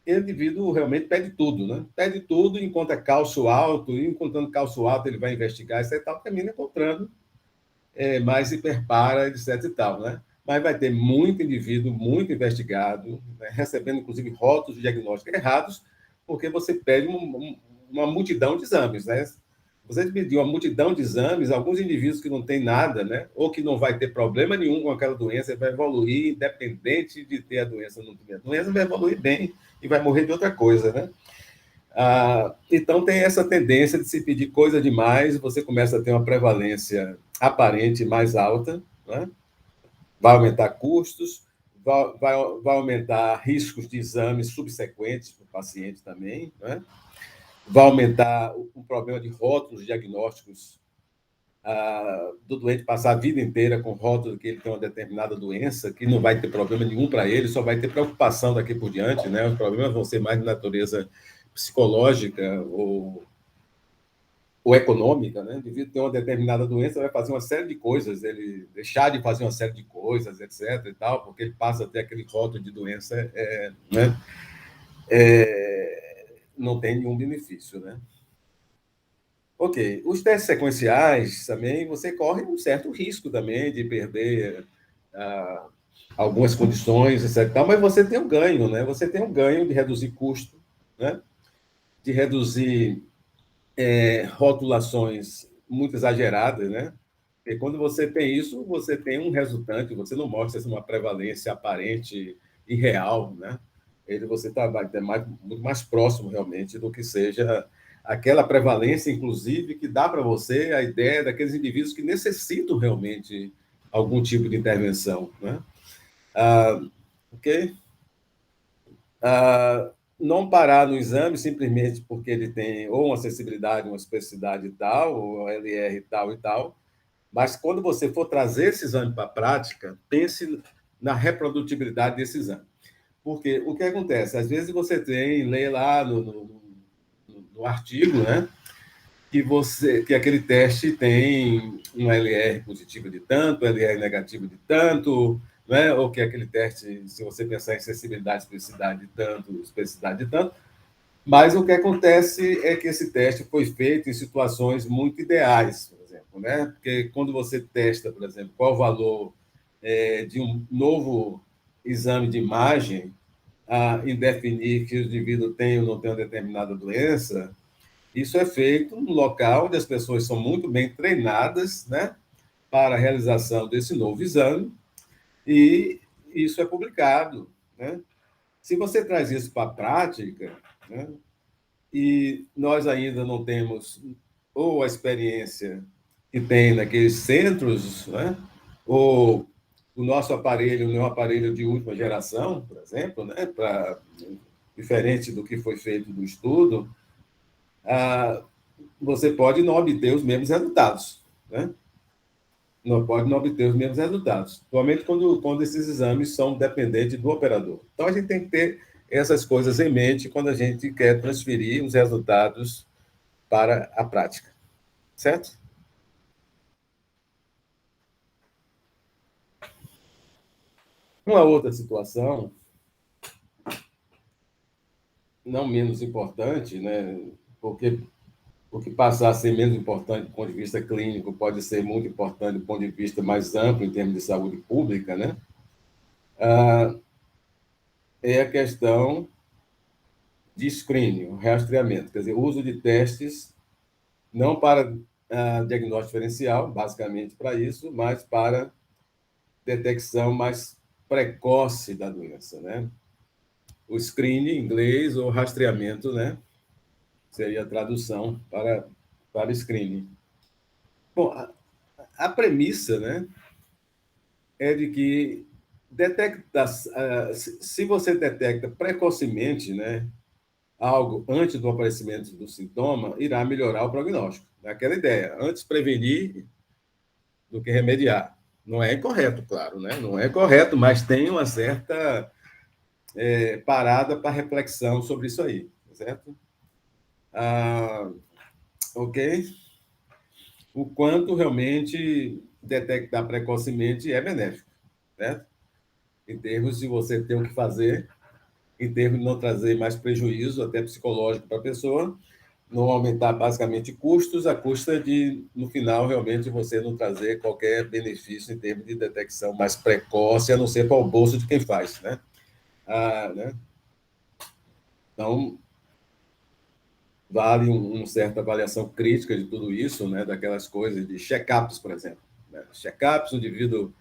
E o indivíduo realmente pede tudo, né? Pede tudo, encontra cálcio alto, e encontrando cálcio alto ele vai investigar, etc e tal, termina encontrando mais hiperpara, etc e tal, né? Mas vai ter muito indivíduo, muito investigado, né, recebendo inclusive rótulos de diagnóstico errados, porque você pede uma multidão de exames, né? Você pedir uma multidão de exames, alguns indivíduos que não têm nada, né? Ou que não vai ter problema nenhum com aquela doença, vai evoluir independente de ter a doença ou não ter a doença, vai evoluir bem e vai morrer de outra coisa, né? Então, tem essa tendência de se pedir coisa demais, você começa a ter uma prevalência aparente mais alta, né? Vai aumentar custos, vai aumentar riscos de exames subsequentes para o paciente também, né? Vai aumentar o problema de rótulos diagnósticos do doente passar a vida inteira com rótulo que ele tem uma determinada doença, que não vai ter problema nenhum para ele, só vai ter preocupação daqui por diante, né? Os problemas vão ser mais de natureza psicológica ou econômica, né? Devido ter uma determinada doença, vai fazer uma série de coisas, ele deixar de fazer uma série de coisas, etc. e tal, porque ele passa a ter aquele rótulo de doença, né? Não tem nenhum benefício, né? Ok, os testes sequenciais também, você corre um certo risco também de perder algumas condições, etc. Mas você tem um ganho, né? Você tem um ganho de reduzir custo, né? De reduzir rotulações muito exageradas, né? Porque quando você tem isso, você tem um resultante, você não mostra uma prevalência aparente e real, né? Você está muito mais próximo realmente do que seja aquela prevalência, inclusive, que dá para você a ideia daqueles indivíduos que necessitam realmente algum tipo de intervenção, né? Ok? Não parar no exame simplesmente porque ele tem ou uma acessibilidade, uma especificidade tal, ou LR tal e tal, mas quando você for trazer esse exame para a prática, pense na reprodutibilidade desse exame. Porque o que acontece? Às vezes você lê lá no artigo, né, que aquele teste tem um LR positivo de tanto, LR negativo de tanto, né, ou que aquele teste, se você pensar em sensibilidade, especificidade de tanto, mas o que acontece é que esse teste foi feito em situações muito ideais, por exemplo, né? Porque quando você testa, por exemplo, qual o valor de um novo exame de imagem em definir que o indivíduo tem ou não tem uma determinada doença, isso é feito no local onde as pessoas são muito bem treinadas, né, para a realização desse novo exame, e isso é publicado, né? Se você traz isso para a prática, né, e nós ainda não temos ou a experiência que tem naqueles centros, né, ou o nosso aparelho não é um aparelho de última geração, por exemplo, né, diferente do que foi feito no estudo, você pode não obter os mesmos resultados, né? Não pode não obter os mesmos resultados, principalmente quando esses exames são dependentes do operador. Então, a gente tem que ter essas coisas em mente quando a gente quer transferir os resultados para a prática, certo? Uma outra situação, não menos importante, né, porque o que passar a ser menos importante do ponto de vista clínico pode ser muito importante do ponto de vista mais amplo em termos de saúde pública, né, é a questão de screening, o rastreamento, quer dizer, o uso de testes não para diagnóstico diferencial, basicamente para isso, mas para detecção mais precoce da doença, né? O screening em inglês ou rastreamento, né? Seria a tradução para screening. Bom, a premissa, né, é de que detecta, se você detecta precocemente, né, algo antes do aparecimento do sintoma, irá melhorar o prognóstico. É aquela ideia, antes prevenir do que remediar. Não é incorreto, claro, né? Não é correto, mas tem uma certa parada para reflexão sobre isso aí, certo? Ah, ok? O quanto realmente detectar precocemente é benéfico, certo? Em termos de você ter o que fazer, em termos de não trazer mais prejuízo, até psicológico para a pessoa, não aumentar basicamente custos, a custa de, no final, realmente você não trazer qualquer benefício em termos de detecção mais precoce, a não ser para o bolso de quem faz, né? Né? Então, vale uma certa avaliação crítica de tudo isso, né? Daquelas coisas de check-ups, por exemplo. Né? Check-ups, o indivíduo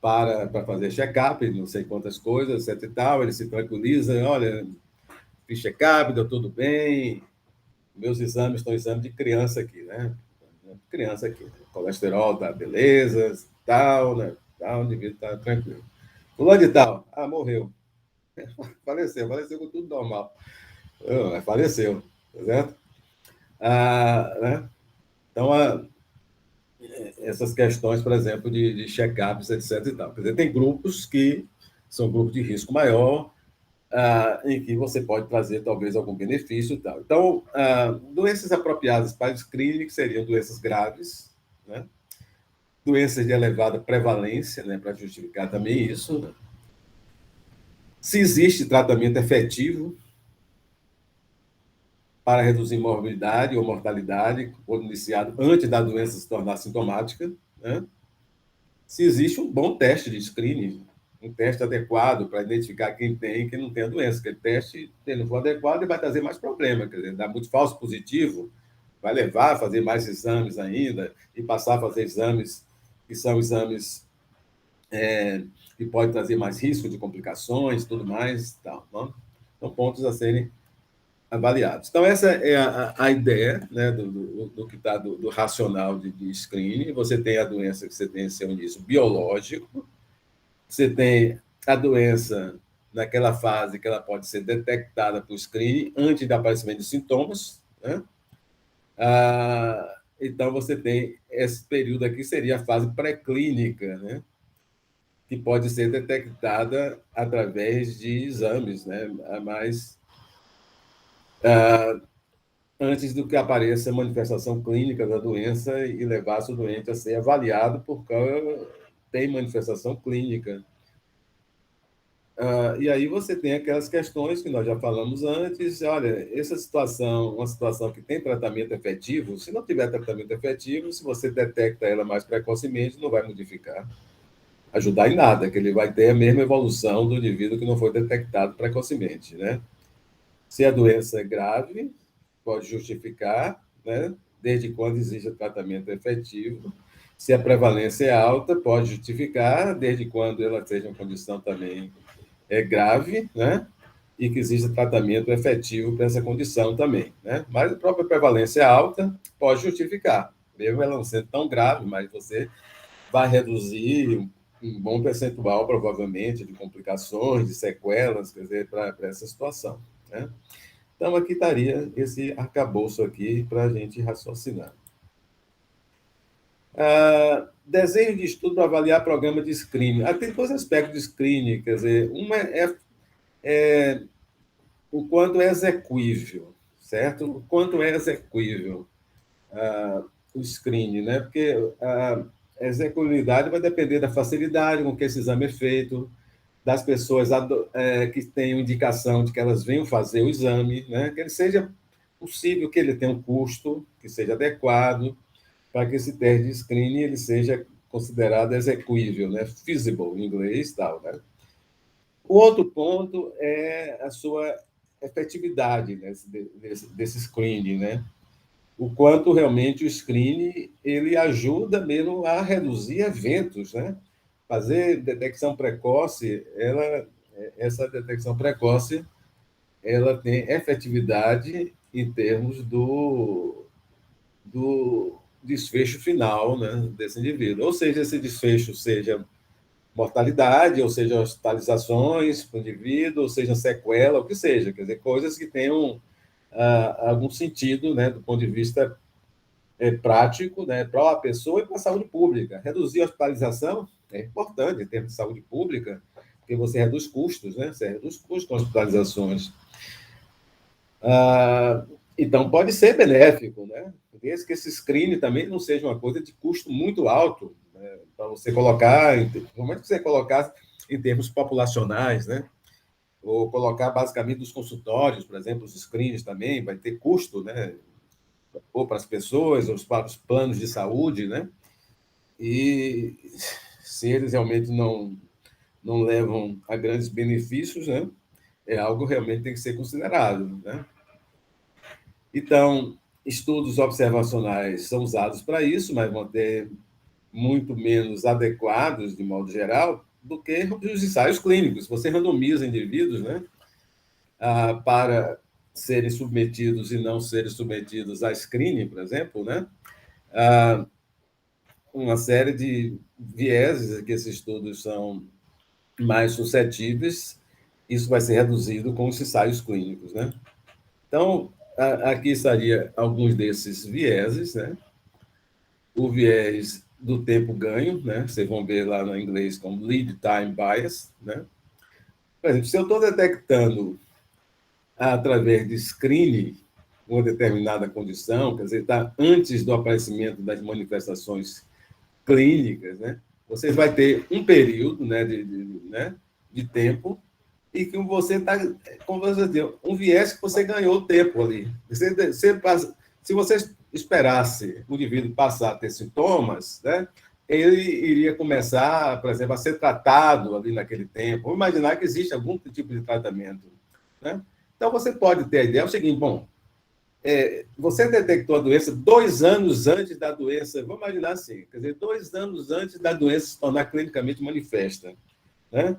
para fazer check-up, não sei quantas coisas, etc e tal, ele se tranquiliza, olha, fiz check-up, deu tudo bem, meus exames estão exames de criança aqui, né? Criança aqui, colesterol tá beleza, tal, né? Tal, o indivíduo tá tranquilo. Fulano de tal, morreu. Faleceu com tudo normal. Faleceu, tá certo? Né? Então, essas questões, por exemplo, de check-ups, etc e tal. Quer dizer, tem grupos que são grupos de risco maior, em que você pode trazer talvez algum benefício e tal. Então, doenças apropriadas para screening seriam doenças graves, né? Doenças de elevada prevalência, né, para justificar também isso. Né? Se existe tratamento efetivo para reduzir morbidade ou mortalidade, quando iniciado antes da doença se tornar sintomática, né? Se existe um bom teste de screening, um teste adequado para identificar quem tem e quem não tem a doença, porque o teste, se não for adequado, ele vai trazer mais problema, quer dizer, dá muito falso positivo, vai levar a fazer mais exames ainda e passar a fazer exames que são exames que podem trazer mais risco de complicações, tudo mais, tal. Não? São pontos a serem avaliados. Então, essa é a ideia, né, do que está do racional de screening. Você tem a doença que você tem seu início biológico, você tem a doença naquela fase que ela pode ser detectada por screening antes do aparecimento de sintomas, né? Então, você tem esse período aqui, seria a fase pré-clínica, né? Que pode ser detectada através de exames, né? Mas antes do que apareça a manifestação clínica da doença e levar o doente a ser avaliado porque tem manifestação clínica. E aí você tem aquelas questões que nós já falamos antes. Olha, essa situação, uma situação que tem tratamento efetivo, se não tiver tratamento efetivo, se você detecta ela mais precocemente, não vai modificar, ajudar em nada, que ele vai ter a mesma evolução do indivíduo que não foi detectado precocemente, né? Se a doença é grave, pode justificar, né? Desde quando existe tratamento efetivo. Se a prevalência é alta, pode justificar, desde quando ela seja uma condição também grave, né? E que exista tratamento efetivo para essa condição também, né? Mas a própria prevalência alta pode justificar, mesmo ela não sendo tão grave, mas você vai reduzir um bom percentual, provavelmente, de complicações, de sequelas, quer dizer, para essa situação, né? Então, aqui estaria esse arcabouço aqui para a gente raciocinar. Desenho de estudo para avaliar programa de screening. Tem dois aspectos de screening, quer dizer, uma é o quanto é execuível, certo? O quanto é execuível o screening, né? Porque a execuibilidade vai depender da facilidade com que esse exame é feito, das pessoas que tenham indicação de que elas venham fazer o exame, né? Que ele seja possível, que ele tenha um custo, que seja adequado, para que esse teste de screening ele seja considerado execuível, né? Feasible, em inglês, tal, né? O outro ponto é a sua efetividade, né, desse screening, né? O quanto realmente o screening ele ajuda mesmo a reduzir eventos, né? Fazer detecção precoce, essa detecção precoce, ela tem efetividade em termos do desfecho final, né, desse indivíduo. Ou seja, esse desfecho seja mortalidade, ou seja, hospitalizações para o indivíduo, ou seja, sequela, o que seja, quer dizer, coisas que tenham algum sentido, né, do ponto de vista prático, né, para a pessoa e para a saúde pública. Reduzir a hospitalização é importante em termos de saúde pública, porque você reduz custos, né, você reduz custos com hospitalizações. Então, pode ser benéfico, né? Desde que esse screening também não seja uma coisa de custo muito alto, né? Para você colocar, como é que você colocar em termos populacionais, né? Ou colocar basicamente nos consultórios, por exemplo, os screens também, vai ter custo, né? Ou para as pessoas, ou para os planos de saúde, né? E se eles realmente não levam a grandes benefícios, né? É algo realmente que tem que ser considerado, né? Então, estudos observacionais são usados para isso, mas vão ter muito menos adequados, de modo geral, do que os ensaios clínicos. Você randomiza indivíduos, né, para serem submetidos e não serem submetidos a screening, por exemplo, né, uma série de vieses que esses estudos são mais suscetíveis, isso vai ser reduzido com os ensaios clínicos, né? Então, aqui estaria alguns desses vieses, né? O viés do tempo ganho, né? Vocês vão ver lá no inglês como lead time bias, né? Por exemplo, se eu estou detectando através de screening uma determinada condição, quer dizer, está antes do aparecimento das manifestações clínicas, né? Você vai ter um período, né, de tempo e que você está, como você diz, um viés que você ganhou tempo ali. Se você esperasse o indivíduo passar a ter sintomas, né, ele iria começar, por exemplo, a ser tratado ali naquele tempo. Vamos imaginar que existe algum tipo de tratamento, né? Então, você pode ter a ideia, é o seguinte, bom, você detectou a doença 2 anos antes da doença, vamos imaginar assim, quer dizer, 2 anos antes da doença se tornar clinicamente manifesta, né?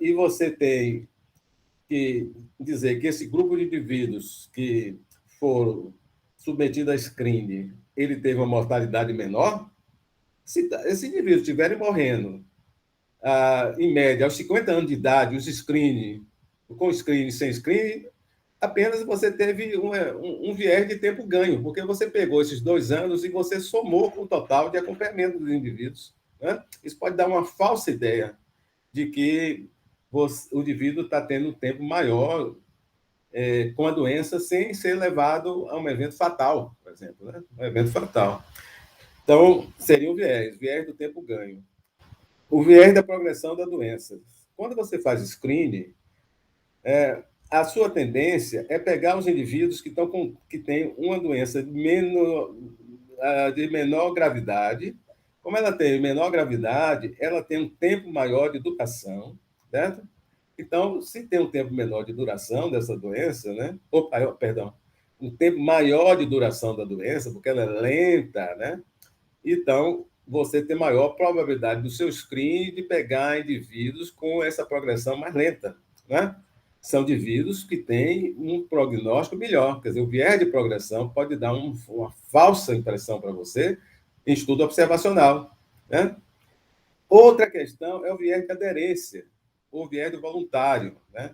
E você tem que dizer que esse grupo de indivíduos que foram submetidos a screening, ele teve uma mortalidade menor. Se esses indivíduos estiverem morrendo, em média, aos 50 anos de idade, os screening, com screening, sem screening, apenas você teve um viés de tempo ganho, porque você pegou esses 2 anos e você somou com o total de acompanhamento dos indivíduos, né? Isso pode dar uma falsa ideia de que o indivíduo está tendo um tempo maior com a doença sem ser levado a um evento fatal, por exemplo, né? Um evento fatal. Então, seria o viés do tempo ganho. O viés da progressão da doença. Quando você faz screening, a sua tendência é pegar os indivíduos que têm uma doença de menor gravidade. Como ela tem menor gravidade, ela tem um tempo maior de duração, certo? Então, se tem um tempo menor de duração dessa doença, né? Opa, perdão, um tempo maior de duração da doença, porque ela é lenta, né? Então, você tem maior probabilidade do seu screen de pegar indivíduos com essa progressão mais lenta, né? São indivíduos que têm um prognóstico melhor, quer dizer, o viés de progressão pode dar uma falsa impressão para você em estudo observacional, né? Outra questão é o viés de aderência, ou viés do voluntário, né?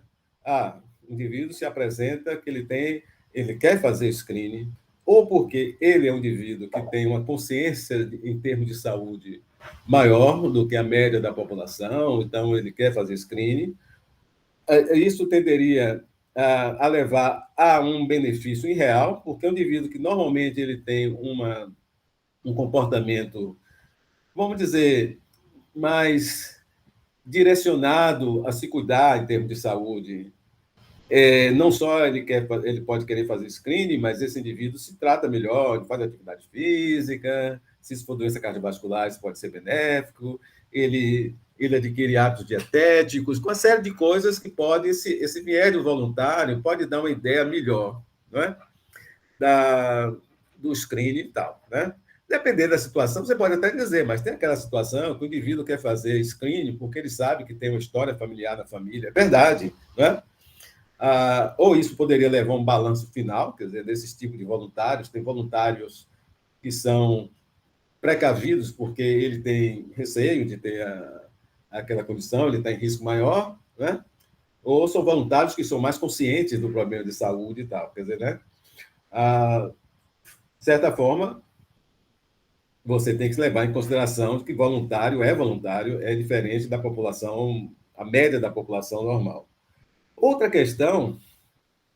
O indivíduo se apresenta que ele quer fazer screening, ou porque ele é um indivíduo que tem uma consciência em termos de saúde maior do que a média da população, então ele quer fazer screening. Isso tenderia a levar a um benefício irreal, porque o indivíduo que normalmente ele tem um comportamento, vamos dizer, mais direcionado a se cuidar em termos de saúde. Não só ele pode querer fazer screening, mas esse indivíduo se trata melhor, faz atividade física, se isso for doença cardiovascular, isso pode ser benéfico, ele ele adquire hábitos dietéticos, com uma série de coisas que pode, esse viés do voluntário pode dar uma ideia melhor, não é? Do screening e tal, né? Dependendo da situação, você pode até dizer, mas tem aquela situação que o indivíduo quer fazer screening porque ele sabe que tem uma história familiar na família. É verdade, né? Ou isso poderia levar a um balanço final, quer dizer, desses tipos de voluntários. Tem voluntários que são precavidos porque ele tem receio de ter aquela condição, ele está em risco maior, né? Ou são voluntários que são mais conscientes do problema de saúde e tal, quer dizer, né? De certa forma, você tem que levar em consideração que voluntário é diferente da população, a média da população normal. Outra questão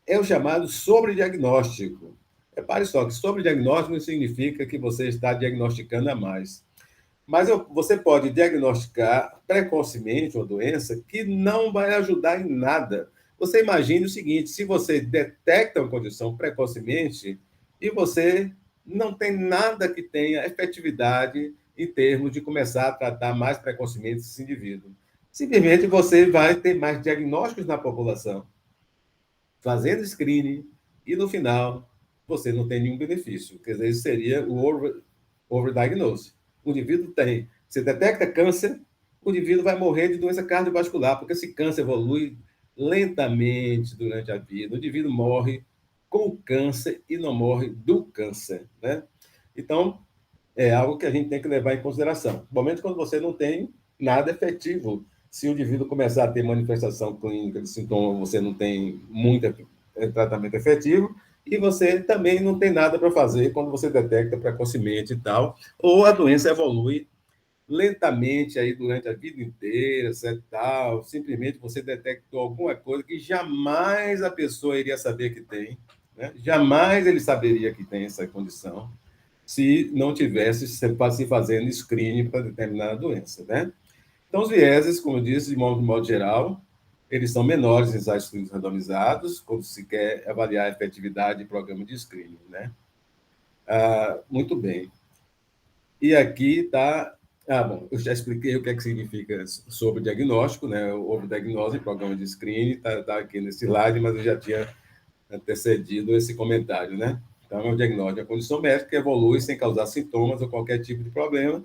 é o chamado sobrediagnóstico. Repare só que sobrediagnóstico não significa que você está diagnosticando a mais. Mas você pode diagnosticar precocemente uma doença que não vai ajudar em nada. Você imagine o seguinte: se você detecta uma condição precocemente e você não tem nada que tenha efetividade em termos de começar a tratar mais precocemente esse indivíduo. Simplesmente você vai ter mais diagnósticos na população, fazendo screening, e no final você não tem nenhum benefício. Quer dizer, isso seria o overdiagnose. O indivíduo tem, você detecta câncer, o indivíduo vai morrer de doença cardiovascular, porque esse câncer evolui lentamente durante a vida. O indivíduo morre com câncer e não morre do câncer, né? Então, é algo que a gente tem que levar em consideração. No momento quando você não tem nada efetivo, se o indivíduo começar a ter manifestação clínica de sintoma, você não tem muito tratamento efetivo, e você também não tem nada para fazer quando você detecta precocemente e tal, ou a doença evolui lentamente aí durante a vida inteira, certo, tal, simplesmente você detectou alguma coisa que jamais a pessoa iria saber que tem, né? Jamais ele saberia que tem essa condição se não tivesse se fazendo screening para determinada doença, né? Então, os vieses, como eu disse, de modo geral, eles são menores em ensaios clínicos randomizados, quando se quer avaliar a efetividade de programa de screening, né? Muito bem. E aqui está... bom, eu já expliquei o que é que significa sobre diagnóstico, né? Houve diagnose em programa de screening, está aqui nesse slide, mas eu já tinha antecedido esse comentário, né? Então, é o diagnóstico da condição médica que evolui sem causar sintomas ou qualquer tipo de problema.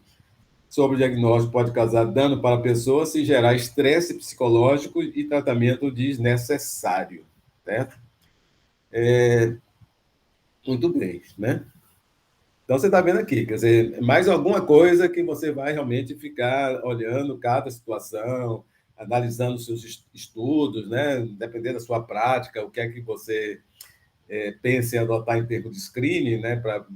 Sobre o diagnóstico pode causar dano para a pessoa se gerar estresse psicológico e tratamento desnecessário, certo? Muito bem, né? Então, você está vendo aqui, quer dizer, mais alguma coisa que você vai realmente ficar olhando cada situação, analisando seus estudos, né? Dependendo da sua prática, o que é que você pensa em adotar em termos de screening, né? Para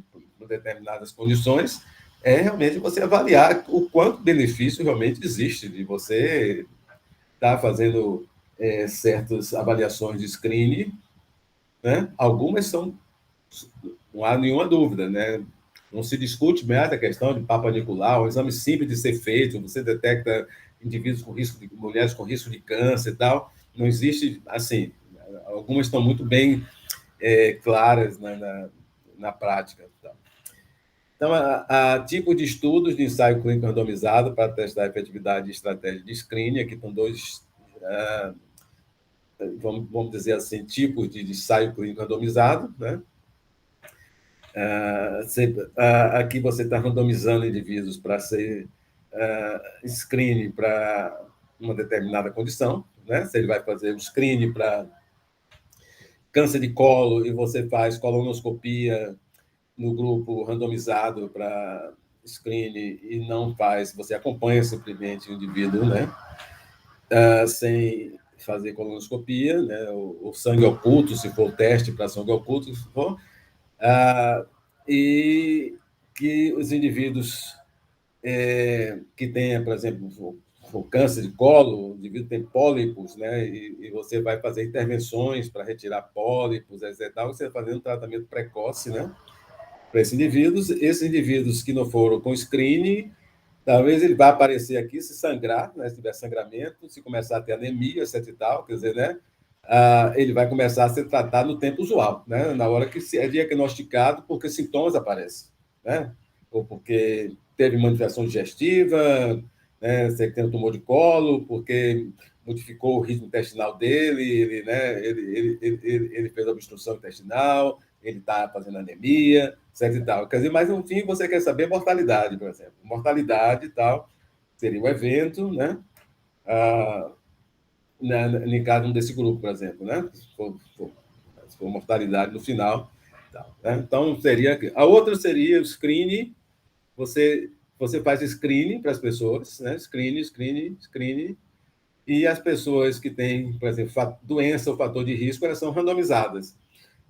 determinadas condições, é realmente você avaliar o quanto benefício realmente existe de você estar fazendo certas avaliações de screening, né? Algumas são, não há nenhuma dúvida, né? Não se discute mais a questão de Papa Nicolau, um exame simples de ser feito, você detecta indivíduos com risco de, mulheres com risco de câncer e tal, não existe, assim, algumas estão muito bem claras na prática. Então, há tipo de estudos de ensaio clínico randomizado para testar a efetividade de estratégia de screening. Aqui estão dois, vamos dizer assim, tipos de ensaio clínico randomizado, né? Aqui você está randomizando indivíduos para ser screening para uma determinada condição, né? Se ele vai fazer um screening para câncer de colo e você faz colonoscopia no grupo randomizado para screening e não faz, você acompanha simplesmente o indivíduo, né? Sem fazer colonoscopia, né? O sangue oculto, se for o teste para sangue oculto, se for, e que os indivíduos que tenha, por exemplo, o câncer de colo, o indivíduo tem pólipos, né? E você vai fazer intervenções para retirar pólipos, etc. Você vai fazendo um tratamento precoce, né? Para esses indivíduos que não foram com screening, talvez ele vá aparecer aqui se sangrar, né? Se tiver sangramento, se começar a ter anemia, etc. e tal, quer dizer, né? Ele vai começar a ser tratado no tempo usual, né? Na hora que é diagnosticado, porque sintomas aparecem, né? Ou porque teve manifestação digestiva, né? Você tem um tumor de colo, porque modificou o ritmo intestinal dele, ele, né, ele fez obstrução intestinal, ele está fazendo anemia, certo e tal. Quer dizer, mas no fim você quer saber mortalidade, por exemplo. Mortalidade e tal, seria um evento, né? Ah, em cada um desse grupo, por exemplo, né? Se for mortalidade no final. Tal, né? Então, seria. A outra seria o screening. Você faz screening para as pessoas, né? Screening. E as pessoas que têm, por exemplo, doença ou fator de risco, elas são randomizadas.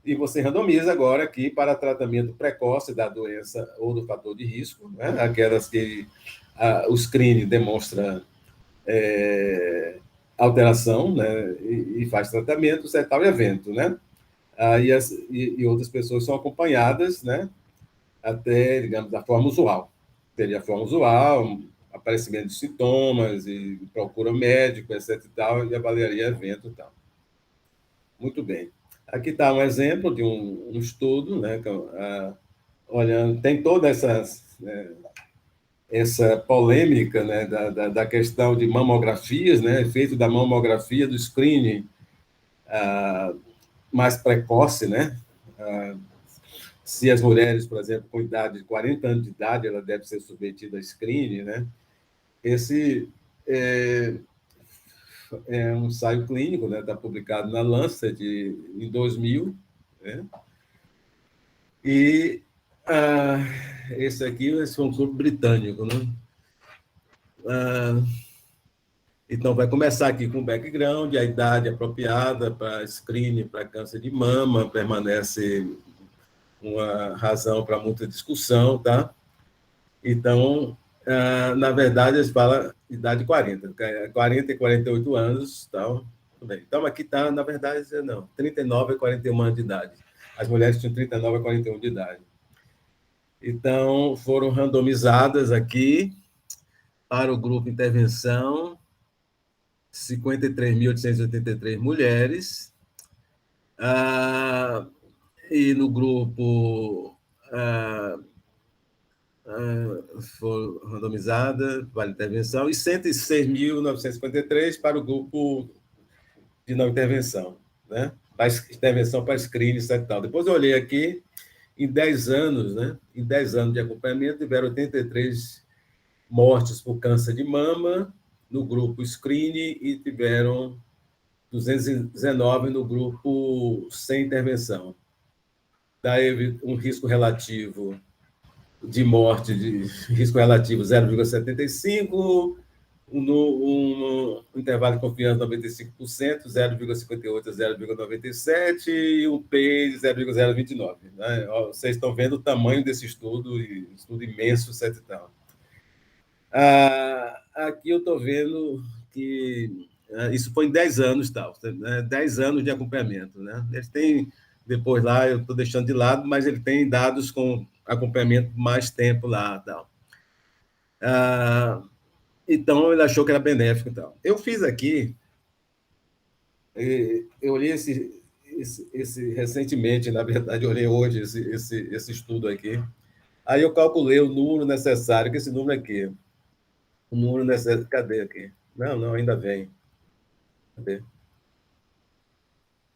E você randomiza agora aqui para tratamento precoce da doença ou do fator de risco, né? Aquelas que o screening demonstra alteração, né? E faz tratamento, certo tal evento, né? E outras pessoas são acompanhadas, né? Até, digamos, da forma usual. Teria a forma usual, aparecimento de sintomas, e procura médico, etc. e tal, e avaliaria evento e tal. Muito bem. Aqui está um exemplo de um estudo, né? Olhando, tem toda essa polêmica, né, da questão de mamografias, né, efeito da mamografia, do screening mais precoce, né, se as mulheres, por exemplo, com idade de 40 anos de idade, ela deve ser submetida a screening, né, esse é um ensaio clínico, né, está publicado na Lancet em 2000, né, e esse foi um grupo britânico, né, então, vai começar aqui com o background, a idade apropriada para screening para câncer de mama, permanece uma razão para muita discussão, tá? Então, na verdade, eles falam idade 40, 40 e 48 anos, tal. Tudo bem. Então, aqui está, na verdade, não, 39 e 41 anos de idade. As mulheres tinham 39 a 41 de idade. Então, foram randomizadas aqui para o grupo intervenção, 53.883 mulheres, e no grupo foi randomizada, vale intervenção, e 106.953 para o grupo de não intervenção, né? Para intervenção para screening e tal. Depois eu olhei aqui, em 10 anos, né? Em 10 anos de acompanhamento, tiveram 83 mortes por câncer de mama no grupo screening e tiveram 219 no grupo sem intervenção. Daí um risco relativo de morte, de risco relativo 0,75, um intervalo de confiança 95%, 0,58 a 0,97 e um P de 0,029. Né? Vocês estão vendo o tamanho desse estudo, estudo imenso, etc. Aqui eu estou vendo que isso foi em 10 anos, tal, né? 10 anos de acompanhamento. Né? Eles têm, depois lá, eu estou deixando de lado, mas ele tem dados com acompanhamento mais tempo lá. Tal. Então, ele achou que era benéfico. Tal. Eu fiz aqui, eu olhei esse recentemente, na verdade, eu olhei hoje esse estudo aqui. Aí eu calculei o número necessário, que esse número aqui, o número necessário, cadê aqui? Não, ainda vem. Cadê?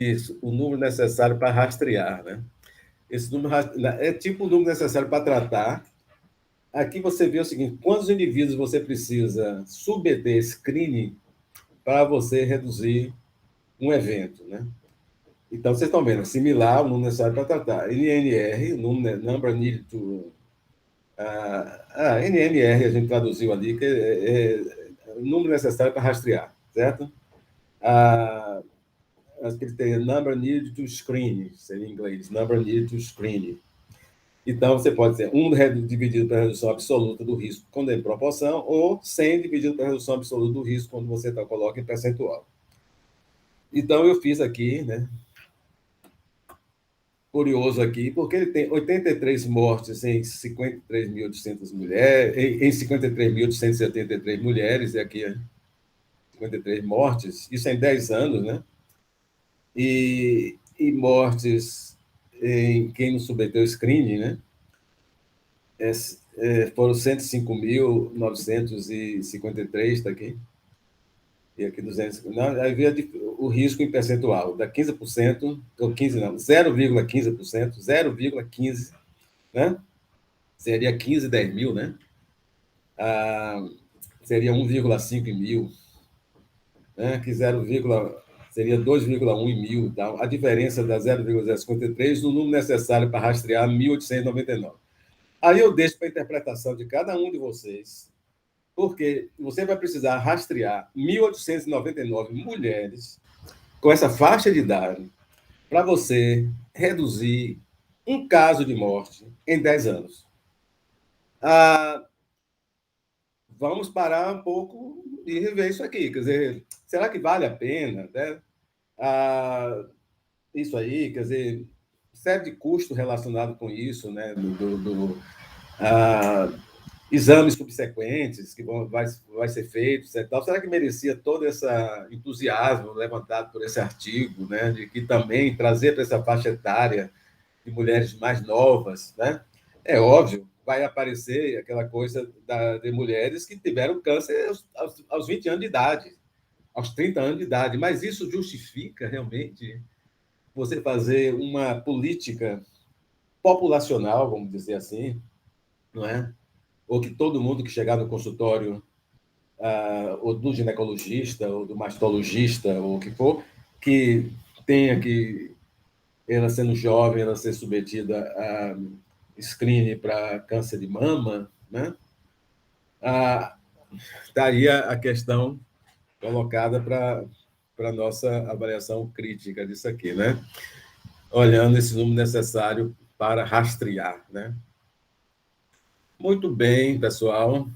Isso, o número necessário para rastrear, né? Esse número é tipo o número necessário para tratar. Aqui você vê o seguinte: quantos indivíduos você precisa submeter screening para você reduzir um evento, né? Então, vocês estão vendo, similar o número necessário para tratar. NNR, Number Needed to... NNR a gente traduziu ali, que é o número necessário para rastrear, certo? Acho que ele tem Number Needed to Screen, seria em inglês, Number Needed to Screen. Então, você pode dizer 1 dividido pela redução absoluta do risco quando é em proporção, ou 100 dividido pela redução absoluta do risco quando você coloca em percentual. Então, eu fiz aqui, né? Curioso aqui, porque ele tem 83 mortes em 53.800 mulheres, em 53.873 mulheres, e aqui 53 mortes, isso em 10 anos, né? E mortes em quem não submeteu screening, né? foram 105.953, está aqui. E aqui 200. Não, aí via o risco em percentual, da 15%, ou 15 não, 0,15%, 0,15, né? Seria 15, 10 mil, né? Seria 1,5 mil, né? Que 0, seria 2,1 em mil. Tá? A diferença da 0,053 no número necessário para rastrear 1.899. Aí eu deixo para a interpretação de cada um de vocês, porque você vai precisar rastrear 1.899 mulheres com essa faixa de idade para você reduzir um caso de morte em 10 anos. Vamos parar um pouco e rever isso aqui. Quer dizer, será que vale a pena? Né? Isso aí, quer dizer, série de custo relacionado com isso, né? Exames subsequentes que vai ser feitos, e tal. Será que merecia todo esse entusiasmo levantado por esse artigo, né? De que também trazer para essa faixa etária de mulheres mais novas, né? É óbvio, vai aparecer aquela coisa de mulheres que tiveram câncer aos 20 anos de idade, aos 30 anos de idade, mas isso justifica realmente você fazer uma política populacional, vamos dizer assim, não é? Ou que todo mundo que chegar no consultório, ou do ginecologista, ou do mastologista, ou o que for, que tenha que, ela sendo jovem, ela ser submetida a screening para câncer de mama, né? Estaria a questão colocada para a nossa avaliação crítica disso aqui, né? Olhando esse número necessário para rastrear, né? Muito bem, pessoal.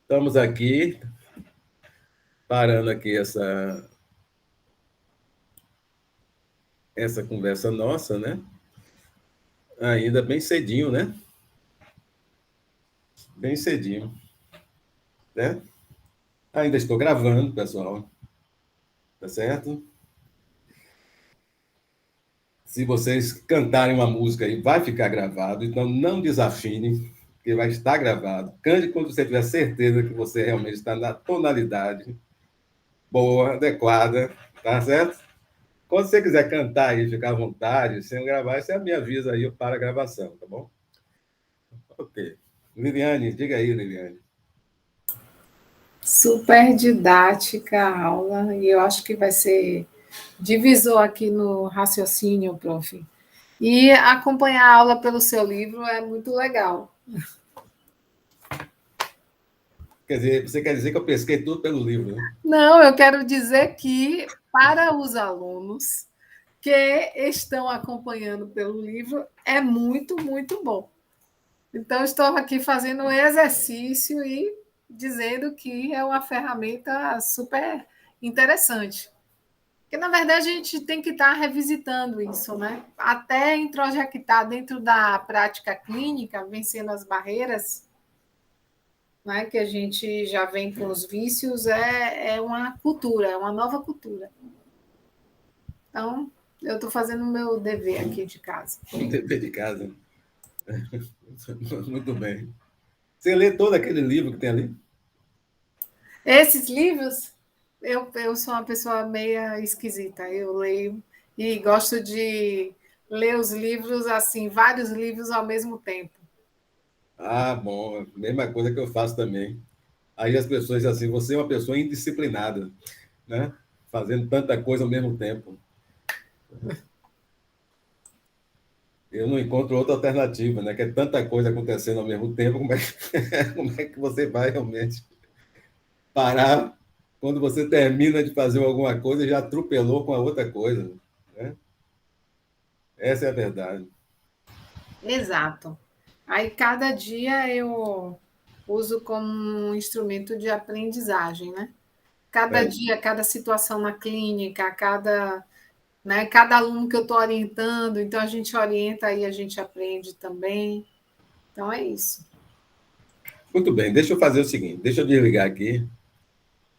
Estamos aqui, parando aqui essa conversa nossa, né? Ainda bem cedinho, né? Bem cedinho, né? Ainda estou gravando, pessoal. Tá certo? Se vocês cantarem uma música aí, vai ficar gravado, então não desafine, que vai estar gravado. Cante quando você tiver certeza que você realmente está na tonalidade boa, adequada, tá certo? Quando você quiser cantar aí, ficar à vontade, sem gravar, você me avisa aí para a gravação, tá bom? Ok. Liliane, diga aí, Liliane. Super didática a aula, e eu acho que vai ser divisor aqui no raciocínio, prof. E acompanhar a aula pelo seu livro é muito legal. Quer dizer, você quer dizer que eu pesquei tudo pelo livro, né? Não, eu quero dizer que, para os alunos que estão acompanhando pelo livro, é muito, muito bom. Então, estou aqui fazendo um exercício e dizendo que é uma ferramenta super interessante. Porque, na verdade, a gente tem que estar revisitando isso, né? Até introjectar dentro da prática clínica, vencendo as barreiras, né, que a gente já vem com os vícios, é uma cultura, é uma nova cultura. Então, eu estou fazendo o meu dever aqui de casa. Dever de casa. Muito bem. Você lê todo aquele livro que tem ali? Esses livros, eu sou uma pessoa meia esquisita. Eu leio e gosto de ler os livros assim, vários livros ao mesmo tempo. Bom, mesma coisa que eu faço também. Aí as pessoas assim, você é uma pessoa indisciplinada, né? Fazendo tanta coisa ao mesmo tempo. Eu não encontro outra alternativa, né? Que é tanta coisa acontecendo ao mesmo tempo, como é que você vai realmente parar quando você termina de fazer alguma coisa e já atropelou com a outra coisa, né? Essa é a verdade. Exato. Aí cada dia eu uso como um instrumento de aprendizagem, né? Cada dia, cada situação na clínica, cada aluno que eu estou orientando, então a gente orienta e a gente aprende também. Então é isso. Muito bem, deixa eu fazer o seguinte, deixa eu desligar aqui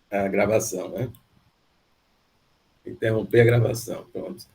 a gravação, né? Interromper a gravação, pronto.